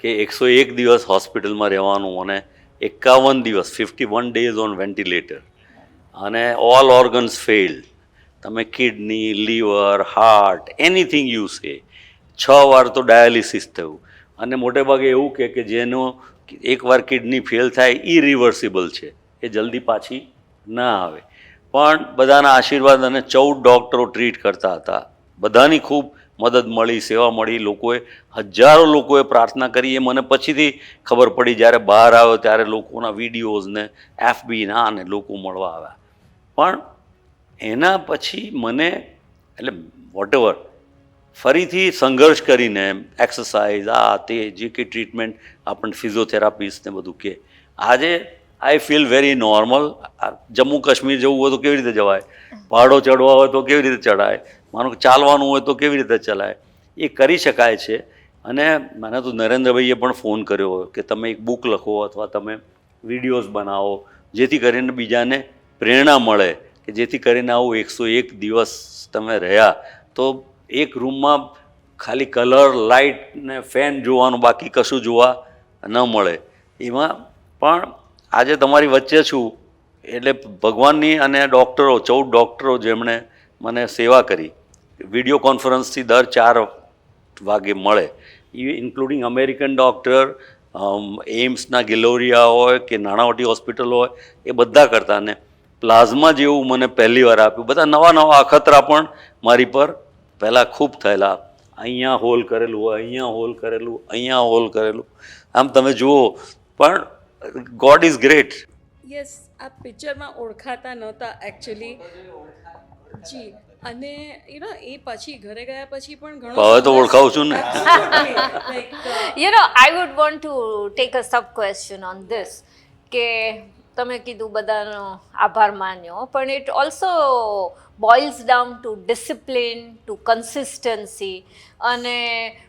કે 101 દિવસ હોસ્પિટલમાં રહેવાનું અને 51 દિવસ 51 ડેઝ ઓન વેન્ટિલેટર, અને ઓલ ઓર્ગન્સ ફેઇલ્ડ. તમે kidney, liver, heart, anything you say, 6 વાર તો ડાયાલિસિસ થયું. અને મોટે ભાગે એવું કે જેનો એકવાર કિડની ફેલ થાય ઇરિવર્સિબલ છે, એ જલ્દી પાછી ના આવે. પણ બધાના આશીર્વાદ અને 14 ડૉક્ટરો ટ્રીટ કરતા હતા, બધાની ખૂબ મદદ મળી, સેવા મળી. લોકોએ, હજારો લોકોએ પ્રાર્થના કરી. એ મને પછીથી ખબર પડી, જ્યારે બહાર આવ્યો ત્યારે લોકોના વિડીયોઝને FBના અને લોકો મળવા આવ્યા. પણ એના પછી મને, એટલે વોટેવર, ફરીથી સંઘર્ષ કરીને એક્સરસાઇઝ, આ તે જે કંઈ ટ્રીટમેન્ટ આપણને ફિઝિયોથેરાપિસ્ટ ને બધું કે, આજે I feel very normal. Jammu Kashmir જવું હોય તો કેવી રીતે જવાય, પહાડો ચડવા હોય તો કેવી રીતે ચડાય, માનો કે ચાલવાનું હોય તો કેવી રીતે ચલાય, એ કરી શકાય છે. અને મને તો નરેન્દ્રભાઈએ પણ ફોન કર્યો કે તમે એક બુક લખો અથવા તમે વિડીયોઝ બનાવો, જેથી કરીને બીજાને પ્રેરણા મળે, કે જેથી કરીને આવું 101 દિવસ તમે રહ્યા તો એક રૂમમાં ખાલી કલર, લાઇટ ને ફેન જોવાનું, બાકી કશું જોવા ન મળે. એમાં પણ આજે તમારી વચ્ચે છું એટલે ભગવાનની અને ડૉક્ટરો 14 ડૉક્ટરો જેમણે મને સેવા કરી, વિડીયો કોન્ફરન્સથી દર 4 વાગે મળે, ઇન્ક્લુડિંગ અમેરિકન ડૉક્ટર, એમ્સના ગિલોરિયા હોય કે નાણાવટી હોસ્પિટલ હોય, એ બધા કરતા. ને પ્લાઝમા જેવું મને પહેલી વાર આપ્યું. બધા નવા નવા અખતરા પણ મારી પર પહેલાં ખૂબ થયેલા, અહીંયા હોલ કરેલું હોય, અહીંયા હોલ કરેલું, અહીંયા હોલ કરેલું. આમ તમે જુઓ, પણ ગોડ ઇઝ ગ્રેટ. યસ, આ પિક્ચરમાં ઓળખાતા નહોતા એકચ્યુઅલી. જી, અને એ પછી ઘરે ગયા પછી પણ ઘણો હવે તો ઓળખાવું છું ને. I would want to take a sub question on this, કે તમે કીધું બધાનો આભાર માન્યો, પણ it also boils down to discipline, to consistency. અને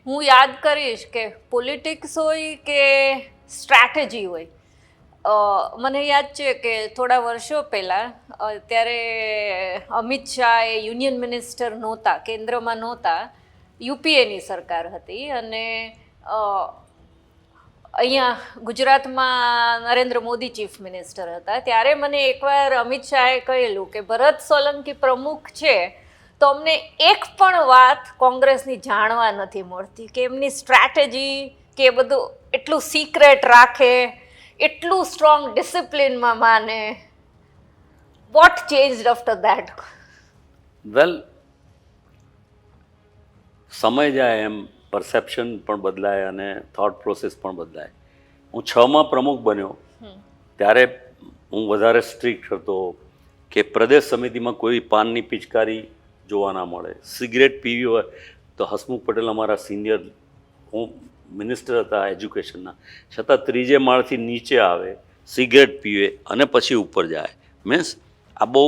હું યાદ કરીશ કે પોલિટિક્સ હોય કે સ્ટ્રેટેજી હોય, મને યાદ છે કે થોડા વર્ષો પહેલાં ત્યારે અમિત શાહ એ યુનિયન મિનિસ્ટર નહોતા, કેન્દ્રમાં નહોતા, યુપીએની સરકાર હતી, અને અહીંયા ગુજરાતમાં નરેન્દ્ર મોદી ચીફ મિનિસ્ટર હતા. ત્યારે મને એકવાર અમિત શાહે કહેલું કે ભરત સોલંકી પ્રમુખ છે તો અમને એક પણ વાત કોંગ્રેસની જાણવા નથી મળતી, કે એમની સ્ટ્રેટેજી કે બધું એટલું સિક્રેટ રાખે, એટલું સ્ટ્રોંગ ડિસિપ્લિનમાં માને. What changed after that? Well, સમય જાય એમ પરસેપ્શન પણ બદલાય અને થોટ પ્રોસેસ પણ બદલાય. હું 6માં પ્રમુખ બન્યો ત્યારે હું વધારે સ્ટ્રિક્ટ હતો કે પ્રદેશ સમિતિમાં કોઈ પાનની પિચકારી જોવા ના મળે. સિગરેટ પીવી હોય તો હસમુખ પટેલ અમારા સિનિયર, હું મિનિસ્ટર હતા એજ્યુકેશનના, છતાં 3જે માળથી નીચે આવે, સિગરેટ પીવે અને પછી ઉપર જાય. મીન્સ આ બહુ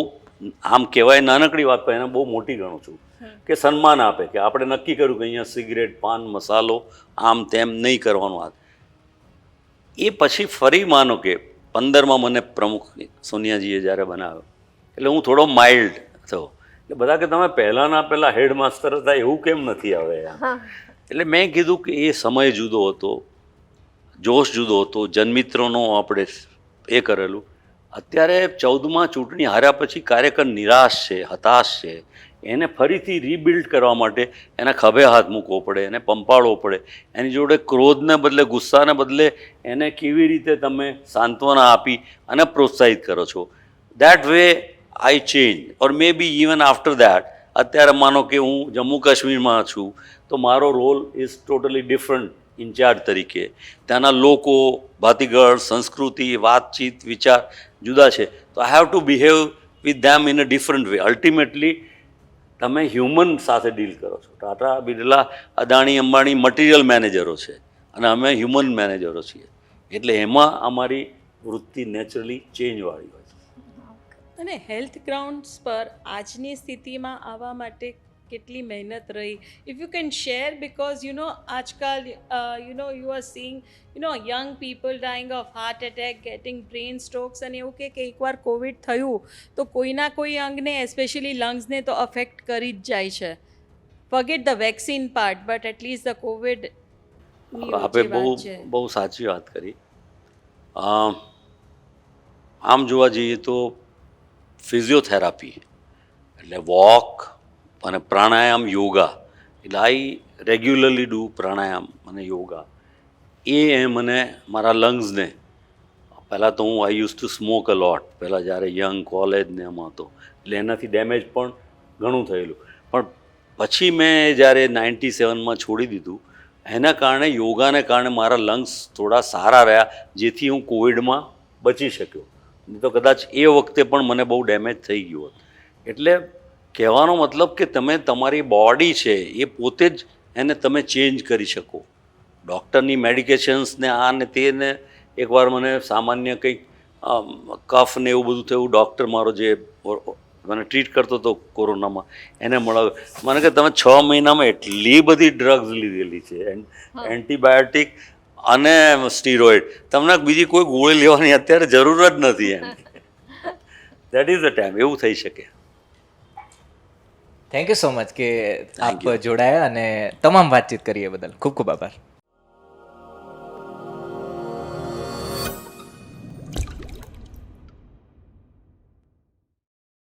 આમ કહેવાય નાનકડી વાત, પણ એને બહુ મોટી ગણું છું કે સન્માન આપે, કે આપણે નક્કી કર્યું કે અહીંયા સિગરેટ, પાન, મસાલો આમ તેમ નહીં કરવાનું. વાત એ પછી ફરી માનો કે 15માં મને પ્રમુખ સોનિયાજીએ જ્યારે બનાવ્યો એટલે હું થોડો માઇલ્ડ થયો. એટલે બધા કે તમે પહેલાં હેડમાસ્ટર હતા, એવું કેમ નથી હવે? એટલે મેં કીધું કે એ સમય જુદો હતો, જોશ જુદો હતો, જનમિત્રોનો આપણે એ કરેલું. અત્યારે 14માં ચૂંટણી હાર્યા પછી કાર્યકર નિરાશ છે, હતાશ છે. એને ફરીથી રીબિલ્ડ કરવા માટે એના ખભે હાથ મૂકવો પડે, એને પંપાળવો પડે. એની જોડે ક્રોધને બદલે, ગુસ્સાને બદલે એને કેવી રીતે તમે સાંત્વના આપી અને પ્રોત્સાહિત કરો છો. That way I change. Or maybe even after that, અત્યારે માનો કે હું જમ્મુ કાશ્મીરમાં છું તો મારો role is totally different incharge તરીકે. ત્યાંના લોકો, ભાતીગળ, સંસ્કૃતિ, વાતચીત, વિચાર જુદા છે. તો I have to behave with them in a different way. Ultimately તમે હ્યુમન સાથે ડીલ કરો છો. ટાટા, બિરલા, અદાણી, અંબાણી મટીરિયલ મેનેજરો છે અને અમે હ્યુમન મેનેજરો છીએ. એટલે એમાં અમારી વૃત્તિ નેચરલી ચેન્જવાળી હોય છે. અને હેલ્થ ગ્રાઉન્ડ્સ પર આજની સ્થિતિમાં આવવા માટે કેટલી મહેનત રહી, if you can share, because આજકાલ you are seeing young people dying of heart attack, getting brain strokes, અને એવું કે એકવાર કોવિડ થયું તો કોઈના કોઈ અંગને, એસ્પેશિયલી લંગ્સને તો અફેક્ટ કરી જ જાય છે. Forget the vaccine part, but at least the Covid. આપણે બહુ સાચી વાત કરી. આમ જોવા જઈએ તો ફિઝિયોથેરાપી એટલે વોક અને પ્રાણાયામ, યોગા, એટલે આઈ રેગ્યુલરલી ડૂ પ્રાણાયામ અને યોગા. એ મને મારા લંગ્સને, પહેલાં તો હું આઈ યુઝ ટુ સ્મોક અ લોટ, પહેલાં જ્યારે યંગ કોલેજ ને એમાં હતો, એટલે એનાથી ડેમેજ પણ ઘણું થયેલું. પણ પછી મેં જ્યારે 97માં છોડી દીધું, એના કારણે, યોગાને કારણે મારા લંગ્સ થોડા સારા રહ્યા, જેથી હું કોવિડમાં બચી શક્યો. નહીં તો કદાચ એ વખતે પણ મને બહુ ડેમેજ થઈ ગયું હોત. એટલે કહેવાનો મતલબ કે તમે તમારી બોડી છે એ પોતે જ એને તમે ચેન્જ કરી શકો. ડૉક્ટરની મેડિકેશન્સને આ ને તે ને, એકવાર મને સામાન્ય કંઈક કફ ને એવું બધું થયું. ડૉક્ટર મારો જે મને ટ્રીટ કરતો હતો કોરોનામાં એને મળાવ્યો. મને કે તમે 6 મહિનામાં એટલી બધી ડ્રગ્સ લીધેલી છે, એન્ટીબાયોટિક અને સ્ટીરોઇડ, તમને બીજી કોઈ ગોળી લેવાની અત્યારે જરૂર જ નથી એમ. That is the time. એવું થઈ શકે. થેન્ક યુ સો મચ કે આપ you. જોડાયા અને તમામ વાતચીત કરીએ બદલ ખૂબ ખૂબ આભાર.